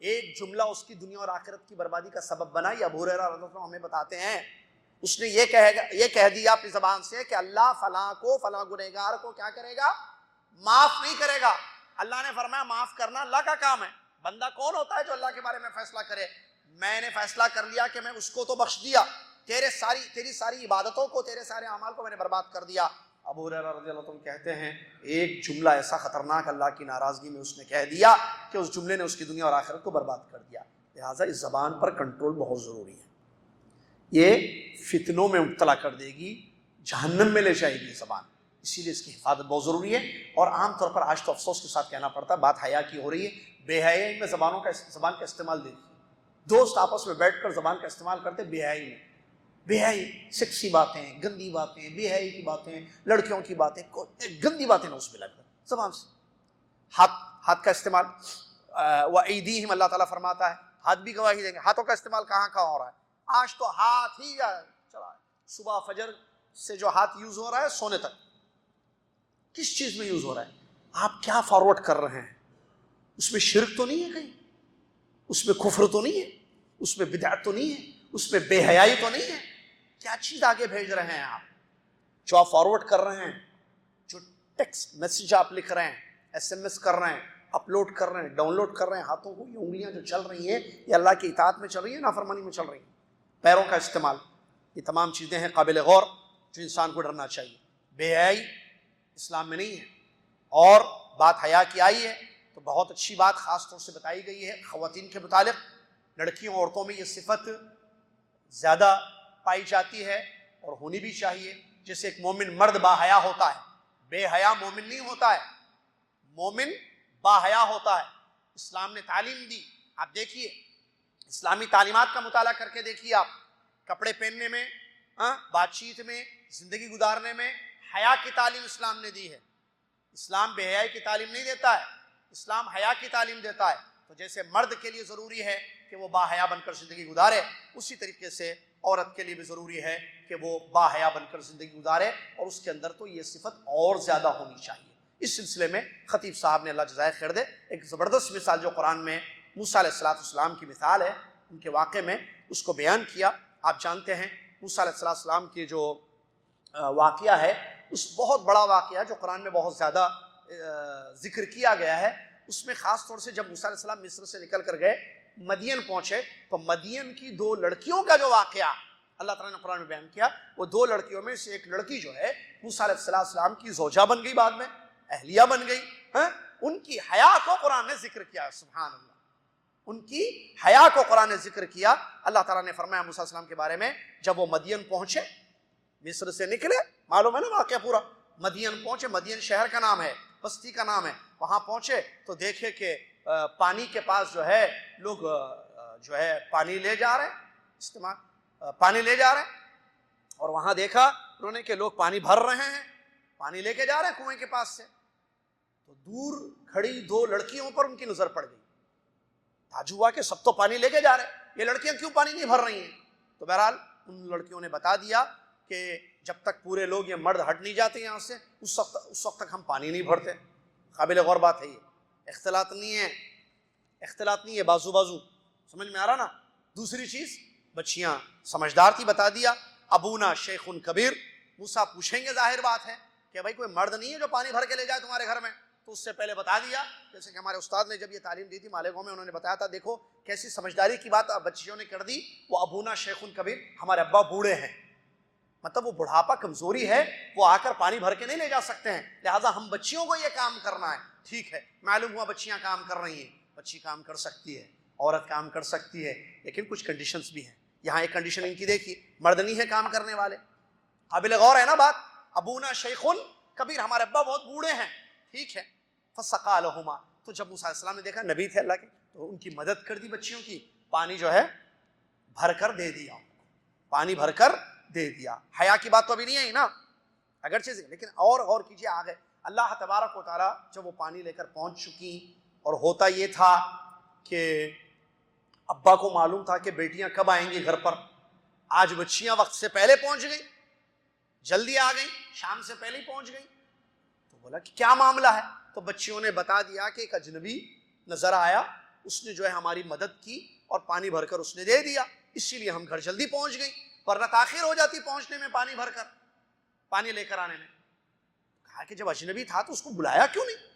ایک جملہ اس کی دنیا اور آخرت کی بربادی کا سبب بنا. یہ ابو ہریرہ رضی اللہ عنہ ہمیں بتاتے ہیں اس نے یہ کہہ دیا اپنی زبان سے کہ اللہ فلاں کو فلاں گنہگار کو کیا کرے گا؟ معاف نہیں کرے گا. اللہ نے فرمایا معاف کرنا اللہ کا کام ہے. بندہ کون ہوتا ہے جو اللہ کے بارے میں فیصلہ کرے؟ میں نے فیصلہ کر لیا کہ میں اس کو تو بخش دیا، تیری ساری عبادتوں کو، تیرے سارے اعمال کو میں نے برباد کر دیا. ابو ہریرہ رضی اللہ عنہ کہتے ہیں ایک جملہ ایسا خطرناک اللہ کی ناراضگی میں اس نے کہہ دیا کہ اس جملے نے اس کی دنیا اور آخرت کو برباد کر دیا. لہٰذا اس زبان پر کنٹرول بہت ضروری ہے. یہ فتنوں میں مبتلا کر دے گی، جہنم میں لے جائے گی زبان. اسی لیے اس کی حفاظت بہت ضروری ہے. اور عام طور پر آج تو افسوس کے ساتھ کہنا پڑتا ہے، بات حیا کی ہو رہی ہے، بے حیائی میں زبان کا استعمال دیکھیے. دوست آپس میں بیٹھ کر زبان کا استعمال کرتے بے حیائی میں. بے حیائی، سیکسی باتیں، گندی باتیں، بے حیائی کی باتیں، لڑکیوں کی باتیں، گندی باتیں نہ اس میں لگ زبان سے. ہاتھ کا استعمال، وَأَيْدِيهِمْ اللہ تعالیٰ فرماتا ہے ہاتھ بھی گواہی دیں گے. ہاتھوں کا استعمال کہاں ہو رہا ہے؟ آج تو ہاتھ ہی چلا ہے. صبح فجر سے جو ہاتھ یوز ہو رہا ہے سونے تک، کس چیز میں یوز ہو رہا ہے؟ آپ کیا فارورڈ کر رہے ہیں؟ اس میں شرک تو نہیں ہے کہیں؟ اس میں کفر تو نہیں ہے؟ اس میں بدعت تو نہیں ہے؟ اس میں بے حیائی تو نہیں ہے؟ کیا چیز آگے بھیج رہے ہیں آپ؟ جو آپ فارورڈ کر رہے ہیں، جو ٹیکسٹ میسج آپ لکھ رہے ہیں، SMS کر رہے ہیں، اپلوڈ کر رہے ہیں، ڈاؤن لوڈ کر رہے ہیں، ہاتھوں کو یہ انگلیاں جو چل رہی ہیں یہ اللہ کی اطاعت میں چل رہی ہیں، نافرمانی میں چل رہی ہیں. پیروں کا استعمال، یہ تمام چیزیں ہیں قابل غور جو انسان کو ڈرنا چاہیے. بے حیائی اسلام میں نہیں ہے. اور بات حیا کی آئی ہے تو بہت اچھی بات خاص طور سے بتائی گئی ہے خواتین کے متعلق. لڑکیوں عورتوں میں یہ صفت زیادہ پائی جاتی ہے اور ہونی بھی چاہیے. جیسے ایک مومن مرد با حیا ہوتا ہے، بے حیا مومن نہیں ہوتا ہے. مومن با حیا ہوتا ہے. اسلام نے تعلیم دی. آپ دیکھیے اسلامی تعلیمات کا مطالعہ کر کے دیکھیے. آپ کپڑے پہننے میں، بات چیت میں، زندگی گزارنے میں حیا کی تعلیم اسلام نے دی ہے. اسلام بے حیائی کی تعلیم نہیں دیتا ہے، اسلام حیا کی تعلیم دیتا ہے. تو جیسے مرد کے لیے ضروری ہے کہ وہ با حیا بن کر زندگی گزارے، اسی طریقے سے عورت کے لیے بھی ضروری ہے کہ وہ با حیا بن کر زندگی گزارے. اور اس کے اندر تو یہ صفت اور زیادہ ہونی چاہیے. اس سلسلے میں خطیب صاحب نے اللہ جزائے خیر دے ایک زبردست مثال جو قرآن میں موسیٰ علیہ السلام کی مثال ہے ان کے واقعے میں اس کو بیان کیا. آپ جانتے ہیں موسیٰ علیہ السلام کی جو واقعہ ہے، اس بہت بڑا واقعہ جو قرآن میں بہت زیادہ ذکر کیا گیا ہے. اس میں خاص طور سے جب موسیٰ علیہ السلام مصر سے نکل کر گئے، مدین پہنچے، تو مدین کی 2 لڑکیوں کا جو واقعہ اللہ تعالیٰ نے قرآن میں بیان کیا، وہ 2 لڑکیوں میں سے ایک لڑکی جو ہے موسیٰ علیہ السلام کی زوجہ بن گئی، بعد میں اہلیہ بن گئی. ان کی حیا کو قرآن نے ذکر کیا. سبحان اللہ، ان کی حیا کو قرآن نے ذکر کیا. اللہ تعالیٰ نے فرمایا موسیٰ علیہ السلام کے بارے میں، جب وہ مدین پہنچے، مصر سے نکلے، معلوم ہے نا واقعہ پورا، مدین پہنچے، مدین شہر کا نام ہے، بستی کا نام ہے. وہاں پہنچے تو دیکھے کہ پانی کے پاس جو ہے لوگ جو ہے پانی لے جا رہے ہیں، پانی لے جا رہے ہیں. اور وہاں دیکھا انہوں نے کہ لوگ پانی بھر رہے ہیں، پانی لے کے جا رہے ہیں کنویں کے پاس سے. تو دور کھڑی 2 لڑکیوں پر ان کی نظر پڑ گئی. تعجب ہوا کہ سب تو پانی لے کے جا رہے ہیں، یہ لڑکیاں کیوں پانی نہیں بھر رہی ہیں؟ تو بہرحال ان لڑکیوں نے بتا دیا کہ جب تک پورے لوگ یہ مرد ہٹ نہیں جاتے یہاں سے، اس وقت تک ہم پانی نہیں بھرتے. قابل غور بات ہے. یہ اختلاط نہیں ہے، بازو بازو. سمجھ میں آ رہا نا؟ دوسری چیز، بچیاں سمجھدار تھی، بتا دیا ابونا شیخ کبیر. موسیٰ پوچھیں گے، ظاہر بات ہے کہ بھائی کوئی مرد نہیں ہے جو پانی بھر کے لے جائے تمہارے گھر میں؟ تو اس سے پہلے بتا دیا، جیسے کہ ہمارے استاد نے جب یہ تعلیم دی تھی مالیگاؤں میں، انہوں نے بتایا تھا دیکھو کیسی سمجھداری کی بات بچیوں نے کر دی. وہ ابونا شیخ کبیر، ہمارے ابا بوڑھے ہیں، مطلب وہ بڑھاپا کمزوری ہے، وہ آ کر پانی بھر کے نہیں لے جا سکتے ہیں، لہٰذا ہم بچیوں کو یہ کام کرنا ہے. ٹھیک ہے، معلوم ہوا بچیاں کام کر رہی ہیں. بچی کام کر سکتی ہے، عورت کام کر سکتی ہے، لیکن کچھ کنڈیشنز بھی ہیں. یہاں ایک کنڈیشن ان کی دیکھیے، مرد نہیں ہے کام کرنے والے. قابل غور ہے نا بات. ابونا شیخ کبیر، ہمارے ابا بہت بوڑھے ہیں. ٹھیک ہے، فسقا لہما، تو جب موسیٰ علیہ السلام نے دیکھا نبی تھے اللہ کے، تو ان کی مدد کر دی بچیوں کی. پانی جو ہے بھر کر دے دیا، پانی بھر کر دے دیا. حیا کی بات تو ابھی نہیں آئی نا اگرچہ، لیکن اور کیجیے آگے. اللہ تبارک و تعالیٰ جب وہ پانی لے کر پہنچ چکی، اور ہوتا یہ تھا کہ ابا کو معلوم تھا کہ بیٹیاں کب آئیں گی گھر پر. آج بچیاں وقت سے پہلے پہنچ گئی، جلدی آ گئی، شام سے پہلے ہی پہنچ گئی. تو بولا کہ کیا معاملہ ہے؟ تو بچیوں نے بتا دیا کہ ایک اجنبی نظر آیا، اس نے جو ہے ہماری مدد کی اور پانی بھر کر اس نے دے دیا، اسی لیے ہم گھر جلدی پہنچ گئی، ورنہ تاخیر ہو جاتی پہنچنے میں، پانی بھر کر، پانی لے کر آنے میں۔ کہا کہ جب اجنبی تھا تو اس کو بلایا کیوں نہیں؟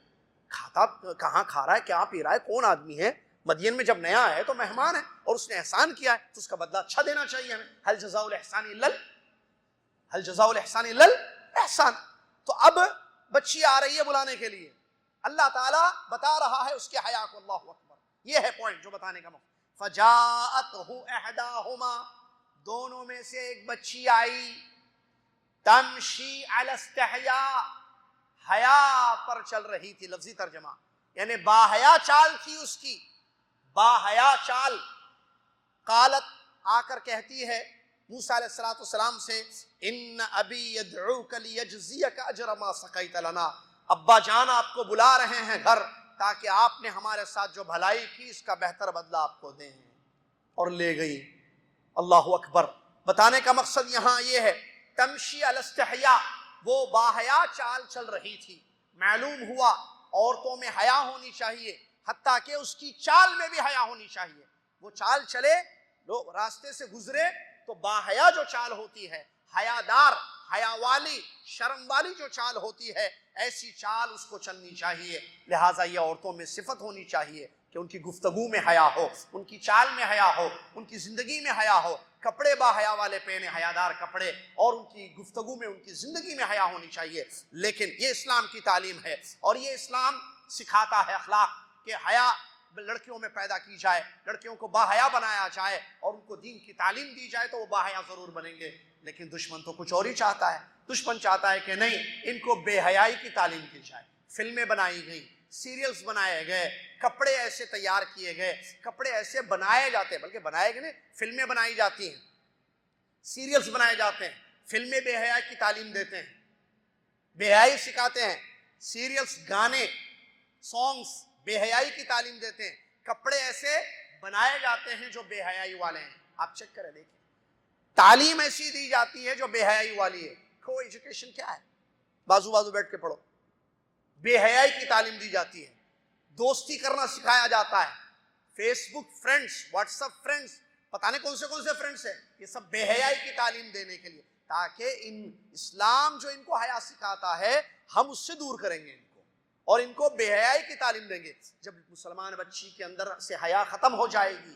کھاتا کہاں کھا رہا ہے، کیا پی رہا ہے، کون آدمی ہے؟ مدین میں جب نیا ہے تو مہمان ہے، اور اس نے احسان کیا ہے تو اس کا بدلہ اچھا دینا چاہیے ہمیں۔ هل جزاء الاحسان الا هل جزاء الاحسان الا الاحسان۔ تو اب بچی آ رہی ہے بلانے کے لیے، اللہ تعالیٰ بتا رہا ہے اس کے حیا کو، اللہ اکبر، یہ ہے پوائنٹ جو بتانے کا مقصد۔ فجاءته احداهما، دونوں میں سے ایک بچی آئی، تمشی علی استحیاء، حیا پر چل رہی تھی، لفظی ترجمہ یعنی باحیا چال تھی اس کی، باحیا چال۔ قالت، آ کر کہتی ہے موسیٰ علیہ السلام سے، ان ابی یدعوک لیجزیک اجر ما سقیت لنا، ابا جان آپ کو بلا رہے ہیں گھر تاکہ آپ نے ہمارے ساتھ جو بھلائی کی اس کا بہتر بدلہ آپ کو دیں، اور لے گئی۔ اللہ اکبر۔ بتانے کا مقصد یہاں یہ ہے، تمشی علی استحیاء، وہ باحیا چال چل رہی تھی، معلوم ہوا عورتوں میں حیا ہونی چاہیے، حتیٰ کہ اس کی چال میں بھی حیا ہونی چاہیے۔ وہ چال چلے، لوگ راستے سے گزرے تو باحیا جو چال ہوتی ہے، حیادار، حیا والی، شرم والی جو چال ہوتی ہے، ایسی چال اس کو چلنی چاہیے۔ لہٰذا یہ عورتوں میں صفت ہونی چاہیے کہ ان کی گفتگو میں حیا ہو، ان کی چال میں حیا ہو، ان کی زندگی میں حیا ہو، کپڑے با حیا والے پہنے، حیادار کپڑے، اور ان کی گفتگو میں، ان کی زندگی میں حیا ہونی چاہیے۔ لیکن یہ اسلام کی تعلیم ہے، اور یہ اسلام سکھاتا ہے اخلاق کہ حیا لڑکیوں میں پیدا کی جائے، لڑکیوں کو باحیا بنایا جائے اور ان کو دین کی تعلیم دی جائے تو وہ باحیا ضرور بنیں گے۔ لیکن دشمن تو کچھ اور ہی چاہتا ہے، دشمن چاہتا ہے کہ نہیں، ان کو بے حیائی کی تعلیم دی جائے، فلمیں بنائی گئیں، سیریلز بنائے گئے، کپڑے ایسے تیار کیے گئے، کپڑے ایسے بنائے جاتے ہیں، بلکہ بنائے گئے نہیں، فلمیں بنائی جاتی ہیں، سیریلز بنائے جاتے ہیں، فلمیں بے حیائی کی تعلیم دیتے ہیں، بے حیائی سکھاتے ہیں، سیریلز، گانے، سانگز بے حیائی کی تعلیم دیتے ہیں، کپڑے ایسے بنائے جاتے ہیں جو بے حیائی والے ہیں۔ آپ چیک کریں، دیکھیں، تعلیم ایسی دی جاتی ہے جو بے حیائی والی ہے۔ کو ایجوکیشن کیا ہے؟ بازو بازو بیٹھ کے پڑھو، بے حیائی کی تعلیم دی جاتی ہے، دوستی کرنا سکھایا جاتا ہے، فیس بک فرینڈز، واٹس ایپ فرینڈز، پتہ نہیں کون سے فرینڈز ہیں، یہ سب بے حیائی کی تعلیم دینے کے لیے، تاکہ اسلام جو ان کو حیا سکھاتا ہے ہم اس سے دور کریں گے ان کو، اور ان کو بے حیائی کی تعلیم دیں گے۔ جب مسلمان بچی کے اندر سے حیا ختم ہو جائے گی،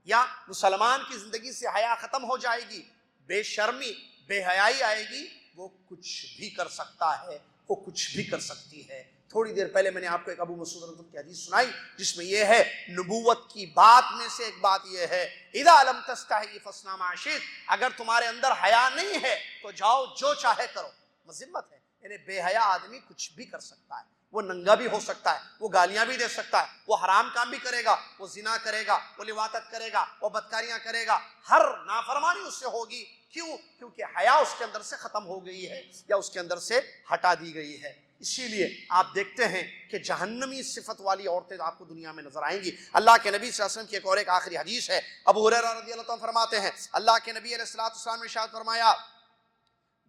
یا مسلمان کی زندگی سے حیا ختم ہو جائے گی، بے شرمی، بے حیائی آئے گی، وہ کچھ بھی کر سکتا ہے، وہ کچھ بھی کر سکتی ہے۔ تھوڑی دیر پہلے میں نے آپ کو ایک ابو مسعود رضی اللہ عنہ کی حدیث سنائی جس میں یہ ہے، نبوت کی بات میں سے ایک بات یہ ہے، اذا لم تستحی فاصنع ما شئت، اگر تمہارے اندر حیا نہیں ہے تو جاؤ جو چاہے کرو۔ مذمت ہے، یعنی بے حیا آدمی کچھ بھی کر سکتا ہے، وہ ننگا بھی ہو سکتا ہے، وہ گالیاں بھی دے سکتا ہے، وہ حرام کام بھی کرے گا، وہ زنا کرے گا، وہ لواطت کرے گا، وہ بدکاریاں کرے گا، ہر نافرمانی اس سے ہوگی۔ کیوں؟ کیونکہ حیا اس کے اندر سے ختم ہو گئی ہے، یا اس کے اندر سے ہٹا دی گئی ہے۔ اسی لیے آپ دیکھتے ہیں کہ جہنمی صفت والی عورتیں آپ کو دنیا میں نظر آئیں گی۔ اللہ کے نبی صلی اللہ علیہ وسلم کی ایک اور ایک آخری حدیث ہے، ابو ہریرہ رضی اللہ عنہ فرماتے ہیں، اللہ کے نبی علیہ السلام نے ارشاد فرمایا،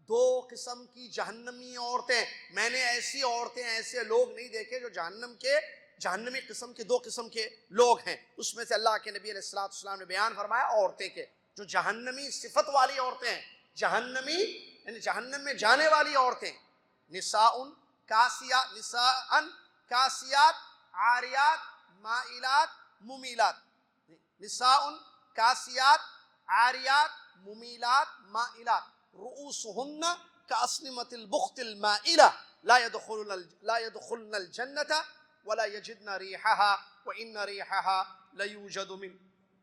دو قسم کی جہنمی عورتیں، میں نے ایسی عورتیں، ایسے لوگ نہیں دیکھے جو جہنمی قسم کے، دو قسم کے لوگ ہیں۔ اس میں سے اللہ کے نبی علیہ السلام نے بیان فرمایا عورتیں کے جو جہنمی صفت والی عورتیں ہیں، جہنمی یعنی جہنم میں جانے والی عورتیں، نساء کاسیات عاریات مائلات ممیلات، نساء کاسیات عاریات ممیلات مائلات، رؤوسهن كأسنمة البخت المائلة لا يدخلن الجنة ولا يجدن ريحها وإن ريحها ليوجد من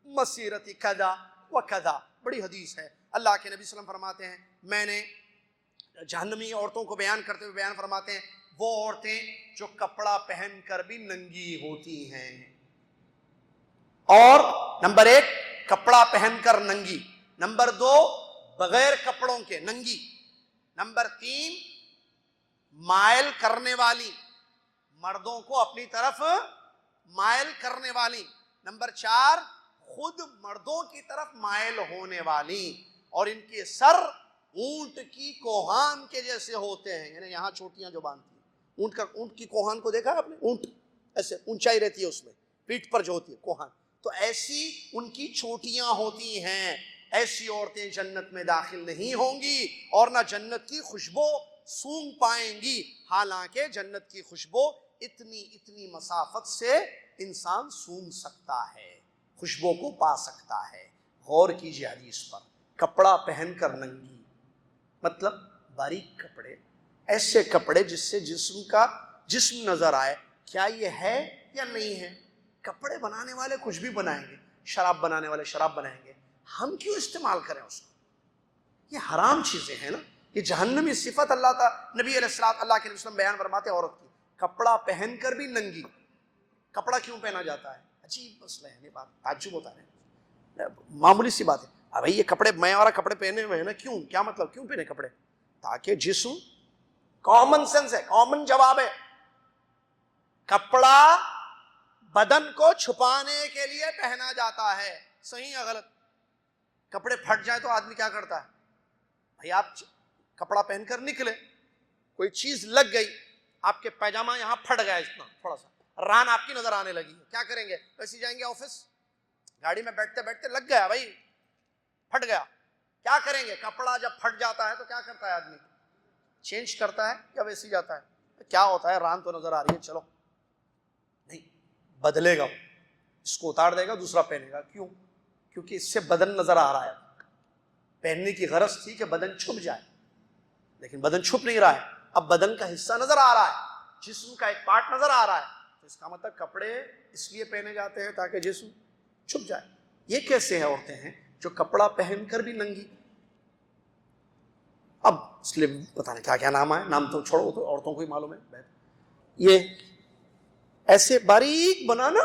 مسيرة كذا وكذا۔ بڑی حدیث ہے، اللہ کے نبی صلی اللہ علیہ وسلم فرماتے ہیں، میں نے جہنمی عورتوں کو بیان کرتے ہوئے بیان فرماتے ہیں، وہ عورتیں جو کپڑا پہن کر بھی ننگی ہوتی ہیں، اور نمبر ایک کپڑا پہن کر ننگی، نمبر دو بغیر کپڑوں کے ننگی، نمبر تین مائل کرنے والی، مردوں کو اپنی طرف مائل کرنے والی، نمبر چار خود مردوں کی طرف مائل ہونے والی، اور ان کے سر اونٹ کی کوہان کے جیسے ہوتے ہیں، یعنی یہاں چوٹیاں جو باندھتی ہیں، اونٹ کی کوہان کو دیکھا آپ نے؟ اونٹ ایسے اونچائی رہتی ہے اس میں، پیٹھ پر جو ہوتی ہے کوہان، تو ایسی ان کی چوٹیاں ہوتی ہیں. ایسی عورتیں جنت میں داخل نہیں ہوں گی اور نہ جنت کی خوشبو سونگھ پائیں گی، حالانکہ جنت کی خوشبو اتنی مسافت سے انسان سونگھ سکتا ہے، خوشبو کو پا سکتا ہے. غور کیجیے حدیث پر. کپڑا پہن کر ننگی، مطلب باریک کپڑے، ایسے کپڑے جس سے جسم نظر آئے. کیا یہ ہے یا نہیں ہے؟ کپڑے بنانے والے کچھ بھی بنائیں گے، شراب بنانے والے شراب بنائیں گے، ہم کیوں استعمال کریں اس کو؟ یہ حرام چیزیں ہیں نا. یہ جہنمی صفت اللہ کا نبی علیہ السلام اللہ کے وسلم بیان فرماتے ہیں عورت کی، کپڑا پہن کر بھی ننگی. کپڑا کیوں پہنا جاتا ہے؟ عجیب مسئلہ ہے. یہ بات تعجب ہوتا ہے، معمولی سی بات ہے. بھائی یہ کپڑے میں اور کپڑے پہنے ہوئے ہیں نا، کیوں؟ کیا مطلب کیوں پہنے کپڑے؟ تاکہ جسم، کامن سینس ہے، کامن جواب ہے. کپڑا بدن کو چھپانے کے لیے پہنا جاتا ہے. صحیح یا غلط؟ کپڑے پھٹ جائے تو آدمی کیا کرتا ہے؟ بھائی آپ کپڑا پہن کر نکلے، کوئی چیز لگ گئی، آپ کے پیجامہ یہاں پھٹ گیا، اتنا تھوڑا سا ران آپ کی نظر آنے لگی، کیا کریں گے؟ ویسے جائیں گے آفس، گاڑی میں بیٹھتے بیٹھتے لگ گیا بھائی، پھٹ گیا، کیا کریں گے؟ کپڑا جب پھٹ جاتا ہے تو کیا کرتا ہے آدمی؟ چینج کرتا ہے یا ویسے جاتا ہے؟ کیا ہوتا ہے؟ ران تو نظر آ رہی ہے، چلو نہیں، بدلے گا، اس کو اتار دے گا، دوسرا پہنے گا. کیوں؟ کیونکہ اس سے بدن نظر آ رہا ہے. پہننے کی غرض تھی کہ بدن چھپ جائے، لیکن بدن چھپ نہیں رہا ہے، اب بدن کا حصہ نظر آ رہا ہے، جسم کا ایک پارٹ نظر آ رہا ہے. تو اس کا مطلب کپڑے اس لیے پہنے جاتے ہیں تاکہ جسم چھپ جائے. یہ کیسے ہیں عورتیں ہیں جو کپڑا پہن کر بھی ننگی؟ اب اس لیے پتہ نہیں کیا کیا نام ہے، نام تو چھوڑو، تو عورتوں کو ہی معلوم ہے. یہ ایسے باریک بنانا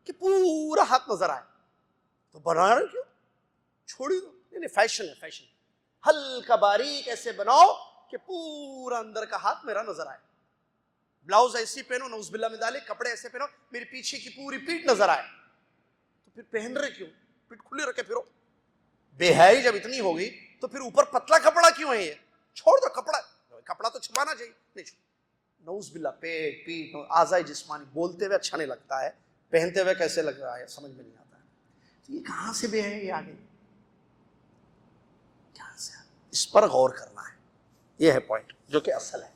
کہ پورا ہاتھ نظر آئے، تو بنا رہے کیوں؟ چھوڑی دو. نہیں، فیشن ہے، فیشن. ہلکا باریک ایسے بناؤ کہ پورا اندر کا ہاتھ میرا نظر آئے. بلاؤز ایسی پہنو، نعوذ باللہ من ذالک، کپڑے ایسے پہنو میری پیچھے کی پوری پیٹھ نظر آئے. تو پھر پہن رہے کیوں؟ پیٹھ کھلی رکھے پھرو. بے حیائی جب اتنی ہوگی تو پھر اوپر پتلا کپڑا کیوں ہے؟ یہ چھوڑ دو. کپڑا تو چھپانا چاہیے، نہیں چھوڑ. نعوذ باللہ، پیٹ اعضاء جسمانی، بولتے ہوئے اچھا نہیں لگتا ہے، پہنتے ہوئے کیسے لگ رہا ہے سمجھ میں نہیں آتا ہے. تو یہ کہاں سے بے حیائی آ گئی؟ کہاں سے؟ اس پر غور کرنا ہے. یہ ہے پوائنٹ جو کہ اصل ہے.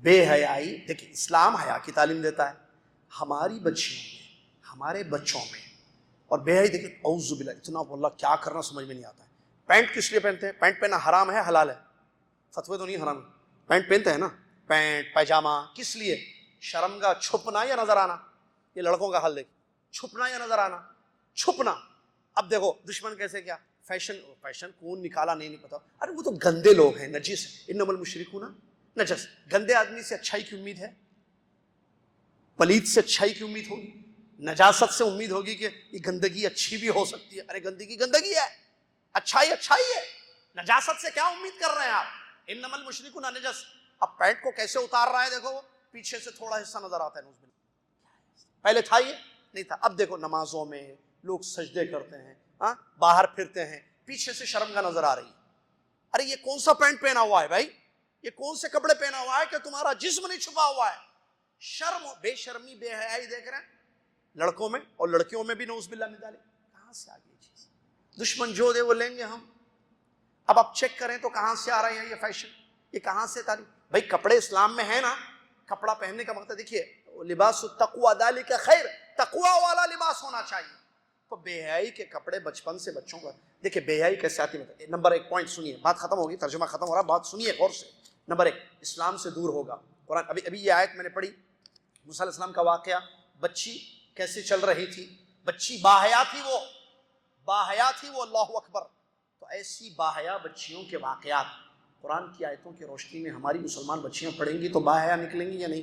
بے حیائی، دیکھیں اسلام حیا کی تعلیم دیتا ہے. ہماری بچیوں میں، ہمارے بچوں میں، اور بے حیائی دیکھیں، اعوذ باللہ، اتنا واللہ کیا کرنا سمجھ میں نہیں آتا ہے. پینٹ کس لیے پہنتے ہیں؟ پینٹ پہننا حرام ہے حلال ہے؟ فتوے تو نہیں حرام. پینٹ پہنتے ہیں نا، پینٹ پائجامہ، کس لیے؟ شرمگاہ، چھپنا یا نظر آنا. یہ لڑکوں کا حل دیکھ، چھپنا یا نظر آنا. چھپنا. اب دیکھو دشمن کیسے، کیا فیشن کون نکالا نہیں پتا. ارے وہ تو گندے لوگ ہیں، نجس. انما المشرکون نجس. گندے آدمی سے اچھائی کی امید ہے؟ پلید سے اچھائی کی امید ہوگی؟ نجاست سے امید ہوگی کہ یہ گندگی اچھی بھی ہو سکتی ہے؟ ارے گندگی گندگی ہے، اچھائی اچھائی ہے. نجاست سے کیا امید کر رہے ہیں آپ؟ انما المشرکون نجس. اب پینٹ کو کیسے اتار رہا ہے دیکھو، وہ پیچھے سے تھوڑا حصہ نظر آتا ہے. پہلے تھا یہ نہیں تھا. اب دیکھو نمازوں میں لوگ سجدے کرتے ہیں، باہر پھرتے ہیں، پیچھے سے شرمگاہ نظر آ رہی ہے. ارے یہ کون سا پینٹ پہنا ہوا ہے بھائی؟ یہ کون سے کپڑے پہنا ہوا ہے کہ تمہارا جسم نہیں چھپا ہوا ہے؟ شرم، بے شرمی، بے حیائی دیکھ رہے ہیں لڑکوں میں اور لڑکیوں میں بھی، نعوذ باللہ من ذالک. کہاں سے آ گئی چیز؟ دشمن جو دے وہ لیں گے ہم. اب آپ چیک کریں تو کہاں سے آ رہے ہیں یہ فیشن؟ یہ کہاں سے تعلیم؟ بھائی کپڑے اسلام میں ہے نا. کپڑا پہننے کا مقصد دیکھیے، لباس التقوی ذالک خیر، تقوی والا لباس ہونا چاہیے. تو بے حیائی کے کپڑے بچپن سے بچوں کا، دیکھیے بے حیائی کیسے آتی ہے. نمبر ایک پوائنٹ سنیے، بات ختم ہوگی، ترجمہ ختم ہو رہا، بات سنیے غور سے. نمبر ایک، اسلام سے دور ہوگا. قرآن ابھی یہ آیت میں نے پڑھی، موسیٰ علیہ السلام کا واقعہ. بچی کیسے چل رہی تھی، بچی باحیا تھی، وہ باحیا تھی وہ، اللہ اکبر. تو ایسی باحیا بچیوں کے واقعات قرآن کی آیتوں کی روشنی میں ہماری مسلمان بچیاں پڑھیں گی تو باحیا نکلیں گی یا نہیں؟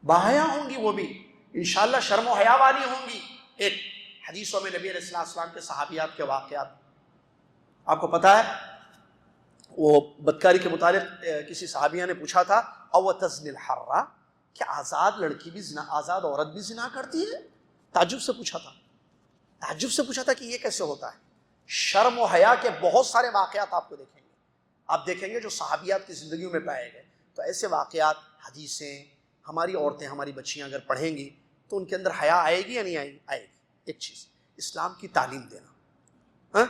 باحیا ہوں گی وہ بھی انشاءاللہ، شرم و حیا والی ہوں گی. ایک حدیثوں میں نبی علیہ السلام کے صحابیات کے واقعات آپ کو پتا ہے. وہ بدکاری کے متعلق کسی صحابیہ نے پوچھا تھا، او تزنی الحرہ، کہ آزاد لڑکی بھی زنا، آزاد عورت بھی زنا کرتی ہے؟ تعجب سے پوچھا تھا، تعجب سے پوچھا تھا کہ یہ کیسے ہوتا ہے. شرم و حیا کے بہت سارے واقعات آپ کو دیکھیں گے، آپ دیکھیں گے جو صحابیات کی زندگیوں میں پائے گئے. تو ایسے واقعات حدیثیں ہماری عورتیں ہماری بچیاں اگر پڑھیں گی تو ان کے اندر حیا آئے گی یا نہیں آئے گی؟ آئے گی. ایک چیز اسلام کی تعلیم دینا،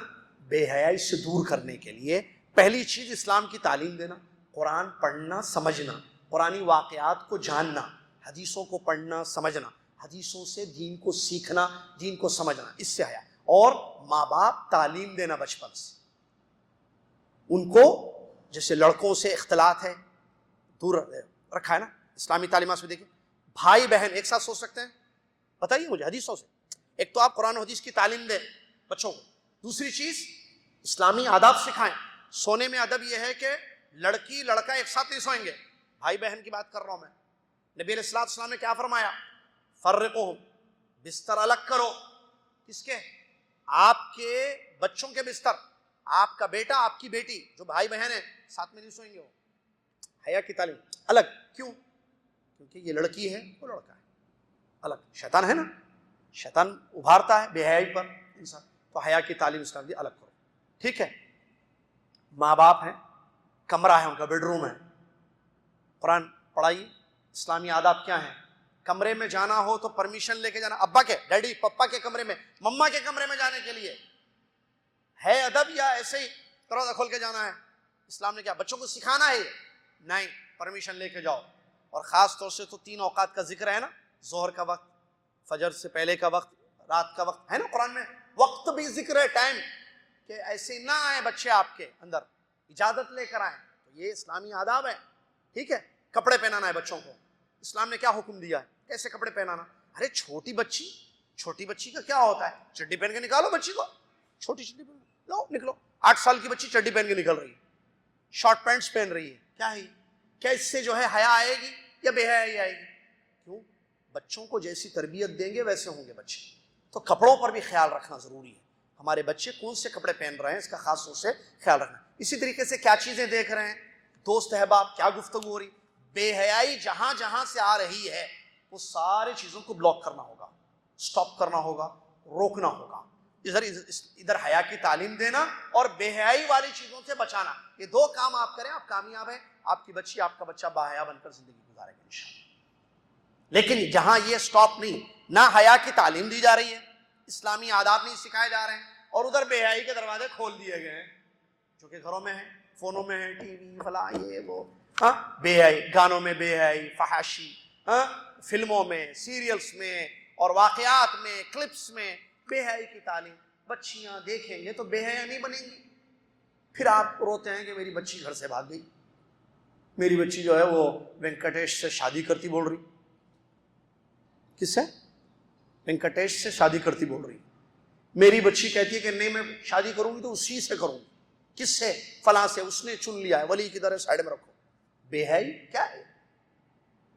بے حیائی سے دور کرنے کے لیے پہلی چیز اسلام کی تعلیم دینا، قرآن پڑھنا سمجھنا، قرآنی واقعات کو جاننا، حدیثوں کو پڑھنا سمجھنا، حدیثوں سے دین کو سیکھنا، دین کو سمجھنا، اس سے حیا. اور ماں باپ تعلیم دینا بچپن سے ان کو. جیسے لڑکوں سے اختلاط ہے دور رکھا ہے نا اسلامی تعلیمات میں. دیکھیں بھائی بہن ایک ساتھ سو سکتے ہیں؟ بتائیے مجھے حدیثوں سے. ایک تو آپ قرآن و حدیث کی تعلیم دیں بچوں کو، دوسری چیز اسلامی آداب سکھائیں. سونے میں ادب یہ ہے کہ لڑکی لڑکا ایک ساتھ نہیں سوئیں گے. بھائی بہن کی بات کر رہا ہوں میں. نبی علیہ الصلوۃ والسلام نے کیا فرمایا؟ فرقوہم، بستر الگ کرو. کس کے؟ آپ کے بچوں کے بستر. آپ کا بیٹا آپ کی بیٹی جو بھائی بہن ہیں ساتھ میں نہیں سوئیں گے. وہ حیا کی تعلیم الگ. کیوں؟ کیونکہ یہ لڑکی ہے وہ لڑکا ہے. الگ. شیطان ہے نا، شیطان ابھارتا ہے بے حیائی پر انسان. تو حیا کی تعلیم اسلام دی الگ کرو. ٹھیک ہے. ماں باپ ہیں، کمرہ ہے ان کا، بیڈ روم ہے، قرآن پڑھائیے. اسلامی آداب کیا ہیں؟ کمرے میں جانا ہو تو پرمیشن لے کے جانا، ابا کے، ڈیڈی پپا کے کمرے میں، مما کے کمرے میں جانے کے لیے ہے ادب یا ایسے ہی دروازہ کھول کے جانا ہے؟ اسلام نے کیا بچوں کو سکھانا ہے؟ نہیں، پرمیشن لے کے جاؤ. اور خاص طور سے تو 3 اوقات کا ذکر ہے نا، ظہر کا وقت، فجر سے پہلے کا وقت، رات کا وقت ہے نا قرآن میں. وقت بھی ذکر ہے، ٹائم، کہ ایسے نہ آئیں بچے آپ کے اندر، اجازت لے کر آئیں. تو یہ اسلامی آداب ہے. ٹھیک ہے. کپڑے پہنانا ہے بچوں کو. اسلام نے کیا حکم دیا ہے؟ کیسے کپڑے پہنانا؟ ارے چھوٹی بچی کا کیا ہوتا ہے؟ چڈی پہن کے نکالو بچی کو، چھوٹی چڈی پہن لو، نکلو. 8 سال کی بچی چڈی پہن کے نکل رہی ہے، شارٹ پینٹس پہن رہی ہے. کیا ہے؟ کیا اس سے جو ہے حیا آئے گی یا بے حیائی آئے گی؟ کیوں؟ بچوں کو جیسی تربیت دیں گے ویسے ہوں گے بچے. تو کپڑوں پر بھی خیال رکھنا ضروری ہے. ہمارے بچے کون سے کپڑے پہن رہے ہیں اس کا خاص طور سے خیال رکھنا. اسی طریقے سے کیا چیزیں دیکھ رہے ہیں، دوست احباب کیا گفتگو ہو رہی. بے حیائی جہاں جہاں سے آ رہی ہے وہ ساری چیزوں کو بلاک کرنا ہوگا، سٹاپ کرنا ہوگا، روکنا ہوگا. ادھر حیا کی تعلیم دینا اور بے حیائی والی چیزوں سے بچانا. یہ 2 کام آپ کریں آپ کامیاب ہیں. آپ کی بچی آپ کا بچہ باحیا بن کر زندگی گزارے گا انشاءاللہ. لیکن جہاں یہ سٹاپ نہیں، نہ حیا کی تعلیم دی جا رہی ہے، اسلامی آداب نہیں سکھائے جا رہے ہیں، اور ادھر بے حیائی کے دروازے کھول دیے گئے ہیں جو کہ گھروں میں ہیں، فونوں میں ہے، ٹی وی فلاں یہ وہ. بے حیائی، گانوں میں بے حیائی، فحاشی، فلموں میں، سیریلز میں اور واقعات میں، کلپس میں بے حیائی کی تعلیم. بچیاں دیکھیں گے تو بے حیا نہیں بنیں گی. پھر آپ روتے ہیں کہ میری بچی گھر سے بھاگ گئی، میری بچی جو ہے وہ وینکٹیش سے شادی کرتی بول رہی. کس سے؟ وینکٹیش سے شادی کرتی بول رہی. میری بچی کہتی ہے کہ نہیں میں شادی کروں گی تو اسی سے کروں گی. کس سے؟ فلاں سے، اس نے چن لیا ہے، ولی کی طرح سائڈ میں رکھو. بے حیائی کیا ہے؟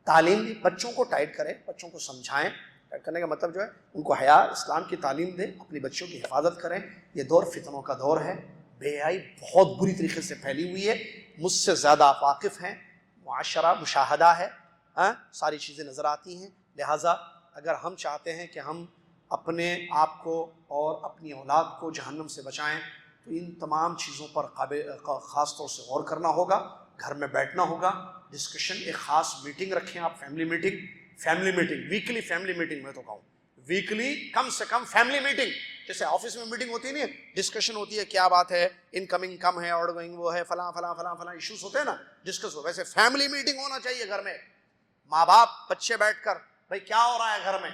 تعلیم دی، بچوں کو ٹائٹ کریں، بچوں کو سمجھائیں. ٹائٹ کرنے کا مطلب جو ہے ان کو حیا، اسلام کی تعلیم دیں، اپنی بچوں کی حفاظت کریں. یہ دور فتنوں کا دور ہے. بے حیائی بہت بری طریقے سے پھیلی ہوئی ہے. مجھ سے زیادہ آپ واقف ہیں. معاشرہ مشاہدہ ہے، ساری چیزیں نظر آتی ہیں. لہٰذا اگر ہم چاہتے ہیں کہ ہم اپنے آپ کو اور اپنی اولاد کو جہنم سے بچائیں تو ان تمام چیزوں پر خاص طور سے غور کرنا ہوگا. گھر میں بیٹھنا ہوگا، ڈسکشن، ایک خاص میٹنگ رکھیں آپ، family meeting, weekly family meeting. میں تو کہوں ویکلی کم سے کم فیملی میٹنگ. جیسے آفس میں میٹنگ ہوتی ہے نا، ڈسکشن ہوتی ہے کیا بات ہے، انکمنگ کم ہے، آؤٹ گوئنگ وہ ہے، فلاں فلاں فلاں فلاں ایشوز ہوتے ہیں نا، ڈسکس ہو. ویسے فیملی میٹنگ ہونا چاہیے گھر میں. ماں باپ بچے بیٹھ کر بھائی کیا ہو رہا ہے گھر میں،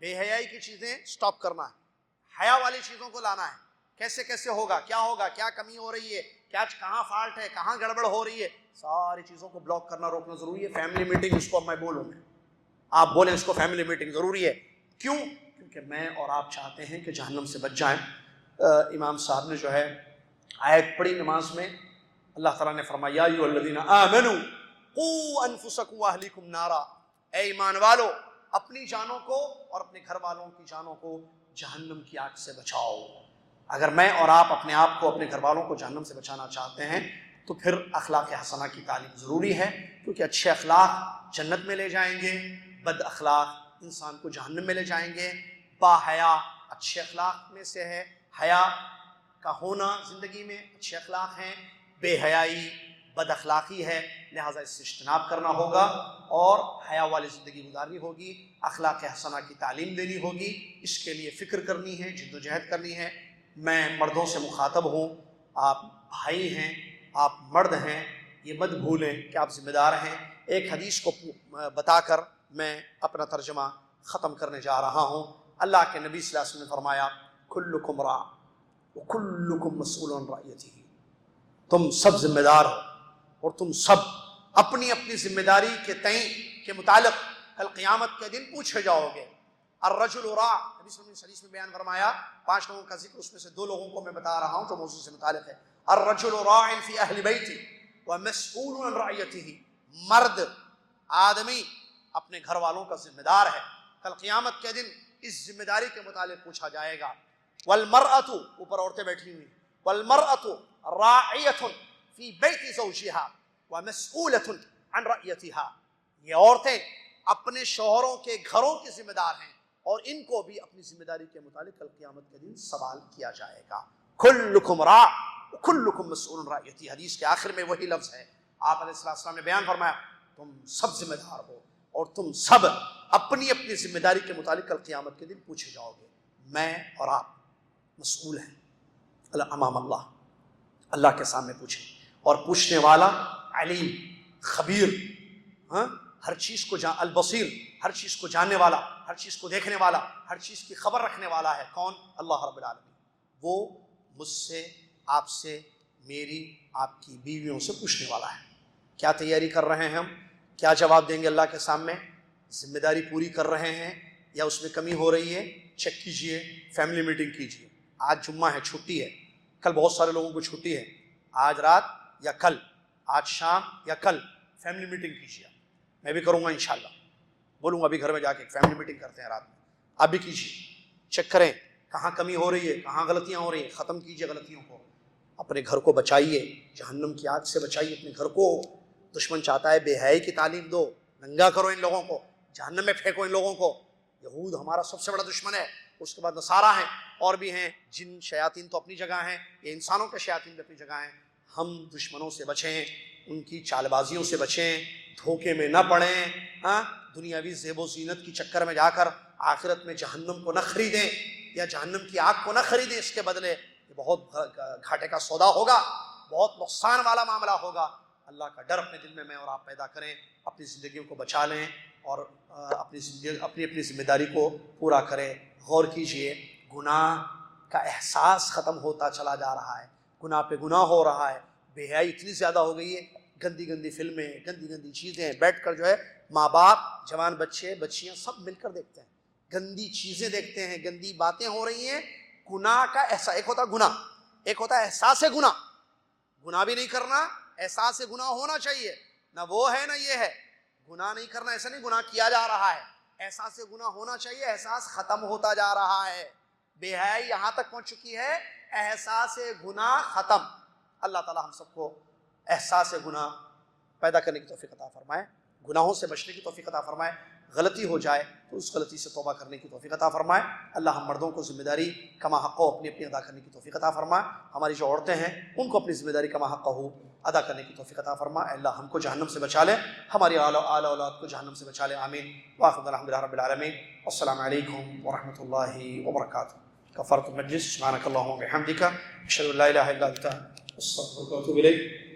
بے حیائی کی چیزیں سٹاپ کرنا ہے، حیا والی چیزوں کو لانا ہے. کیسے کیسے ہوگا، کیا کمی ہو رہی ہے، کہاں فالٹ ہے، کہاں گڑبڑ ہو رہی ہے، ساری چیزوں کو بلاک کرنا، روکنا ضروری ہے. فیملی میٹنگ اس کو میں بولوں گا، آپ بولیں اس کو فیملی میٹنگ ضروری ہے. کیوں؟ کیونکہ میں اور آپ چاہتے ہیں کہ جہنم سے بچ جائیں. امام صاحب نے جو ہے آیت پڑھی نماز میں، اللہ تعالیٰ نے فرمایا یا ایھا الذین آمنوا قوا انفسکم واہلیکم نارا، اے ایمان والو اپنی جانوں کو اور اپنے گھر والوں کی جانوں کو جہنم کی آگ سے بچاؤ. اگر میں اور آپ اپنے آپ کو، اپنے گھر والوں کو جہنم سے بچانا چاہتے ہیں تو پھر اخلاق حسنہ کی تعلیم ضروری ہے. کیونکہ اچھے اخلاق جنت میں لے جائیں گے، بد اخلاق انسان کو جہنم میں لے جائیں گے. با حیا اچھے اخلاق میں سے ہے، حیا کا ہونا زندگی میں اچھے اخلاق ہیں. بے حیائی، بد اخلاقی ہے، لہٰذا اس سے اجتناب کرنا ہوگا اور حیا والی زندگی گزارنی ہوگی، اخلاق حسنہ کی تعلیم دینی ہوگی، اس کے لیے فکر کرنی ہے، جد و جہد کرنی ہے۔ میں مردوں سے مخاطب ہوں، آپ بھائی ہیں، آپ مرد ہیں، یہ مت بھولیں کہ آپ ذمہ دار ہیں۔ ایک حدیث کو بتا کر میں اپنا ترجمہ ختم کرنے جا رہا ہوں۔ اللہ کے نبی صلی اللہ علیہ وسلم نے فرمایا کلکم راع وکلکم مسئول عن رعیتہ، تم سب ذمہ دار ہو اور تم سب اپنی اپنی ذمہ داری کے تئیں کے متعلق کل قیامت کے دن پوچھے جاؤ گے۔ الرجل راع، نبی صلی اللہ علیہ وسلم نے حدیث میں بیان فرمایا 5 لوگوں کا ذکر، اس میں سے 2 لوگوں کو میں بتا رہا ہوں جو موضوع سے متعلق ہے۔ الرجل راع فی اہل بیتہ ومسئول عن رعیتہ، مرد آدمی اپنے گھر والوں کا ذمہ دار ہے، کل قیامت کے دن اس ذمہ داری کے متعلق پوچھا جائے گا۔ والمرأۃ، اوپر عورتیں بیٹھی ہوئی، والمرأۃ راعیۃ فی بیت زوجہا ومسئولۃ عن رعیتہا، یہ عورتیں اپنے شوہروں کے گھروں کی ذمہ دار ہیں اور ان کو بھی اپنی ذمہ داری کے متعلق کل قیامت کے دن سوال کیا جائے گا۔ کلکم راع وکلکم مسئول عن رعیتہ، حدیث کے آخر میں وہی لفظ ہے۔ آپ علیہ السلام نے بیان فرمایا تم سب ذمہ دار ہو اور تم سب اپنی اپنی ذمہ داری کے متعلق کل قیامت کے دن پوچھے جاؤ گے۔ میں اور آپ مسئول ہیں امام اللہ، اللہ کے سامنے پوچھیں، اور پوچھنے والا علیم، خبیر، ہر چیز کو البصیر، ہر چیز کو جاننے والا، ہر چیز کو دیکھنے والا، ہر چیز کی خبر رکھنے والا ہے۔ کون؟ اللہ رب العالمین۔ وہ مجھ سے، آپ سے، میری، آپ کی بیویوں سے پوچھنے والا ہے۔ کیا تیاری کر رہے ہیں ہم؟ کیا جواب دیں گے اللہ کے سامنے؟ ذمہ داری پوری کر رہے ہیں یا اس میں کمی ہو رہی ہے؟ چیک کیجئے، فیملی میٹنگ کیجئے۔ آج جمعہ ہے، چھٹی ہے، کل بہت سارے لوگوں کو چھٹی ہے، آج رات یا کل، آج شام یا کل فیملی میٹنگ کیجیے۔ میں بھی کروں گا انشاءاللہ، بولوں گا ابھی گھر میں جا کے فیملی میٹنگ کرتے ہیں رات میں، آپ بھی کیجیے، چیک کریں کہاں کمی ہو رہی ہے، کہاں غلطیاں ہو رہی ہیں، ختم کیجیے غلطیوں کو، اپنے گھر کو بچائیے، جہنم کی آگ سے بچائیے اپنے گھر کو۔ دشمن چاہتا ہے بے حیائی کی تعلیم دو، ننگا کرو ان لوگوں کو، جہنم میں پھینکو ان لوگوں کو۔ یہود ہمارا سب سے بڑا دشمن ہے، اس کے بعد نصارہ ہیں، اور بھی ہیں، جن شیاطین تو اپنی جگہ ہیں، یہ انسانوں کے شیاطین بھی اپنی جگہ ہیں۔ ہم دشمنوں سے بچیں، ان کی چال بازیوں سے بچیں، دھوکے میں نہ پڑیں، دنیاوی زیب و زینت کی چکر میں جا کر آخرت میں جہنم کو نہ خریدیں یا جہنم کی آگ کو نہ خریدیں، اس کے بدلے یہ بہت گھاٹے کا سودا ہوگا، بہت نقصان والا معاملہ ہوگا۔ اللہ کا ڈر اپنے دل میں اور آپ پیدا کریں، اپنی زندگیوں کو بچا لیں اور اپنی ذمہ داری کو پورا کریں۔ غور کیجئے، گناہ کا احساس ختم ہوتا چلا جا رہا ہے، گناہ پہ گناہ ہو رہا ہے، بے حیائی اتنی زیادہ ہو گئی ہے، گندی گندی فلمیں، گندی گندی چیزیں بیٹھ کر جو ہے ماں باپ، جوان بچے بچیاں سب مل کر دیکھتے ہیں، گندی چیزیں دیکھتے ہیں، گندی باتیں ہو رہی ہیں۔ گناہ کا احساس، ایک ہوتا گناہ، ایک ہوتا ہے احساس گناہ، گناہ بھی نہیں کرنا، احساس گناہ ہونا چاہیے، نہ وہ ہے نہ یہ ہے۔ گناہ نہیں کرنا ایسا نہیں، گناہ کیا جا رہا ہے، احساس گناہ ہونا چاہیے، احساس ختم ہوتا جا رہا ہے، بے حیائی یہاں تک پہنچ چکی ہے، احساس گناہ ختم۔ اللہ تعالی ہم سب کو احساس گناہ پیدا کرنے کی توفیق عطا فرمائے، گناہوں سے بچنے کی توفیق عطا فرمائے، غلطی ہو جائے تو اس غلطی سے توبہ کرنے کی توفیق عطا فرمائے۔ اللہ ہم مردوں کو ذمہ داری کما حق ہو اپنی اپنی ادا کرنے کی توفیق عطا فرمائے، ہماری جو عورتیں ہیں ان کو اپنی ذمہ داری کما حق ہو ادا کرنے کی توفیق عطا فرمائے۔ اللہ ہم کو جہنم سے بچا لے، ہماری آل اولاد کو جہنم سے بچا لے، آمین۔ واخر الحمدللہ رب العالمین، السلام علیکم ورحمۃ اللہ وبرکاتہ۔ کفارۃ المجلس، سبحانک اللہم وبحمدک، اشہد ان لا الہ الا انت، استغفرک واتوب الیک۔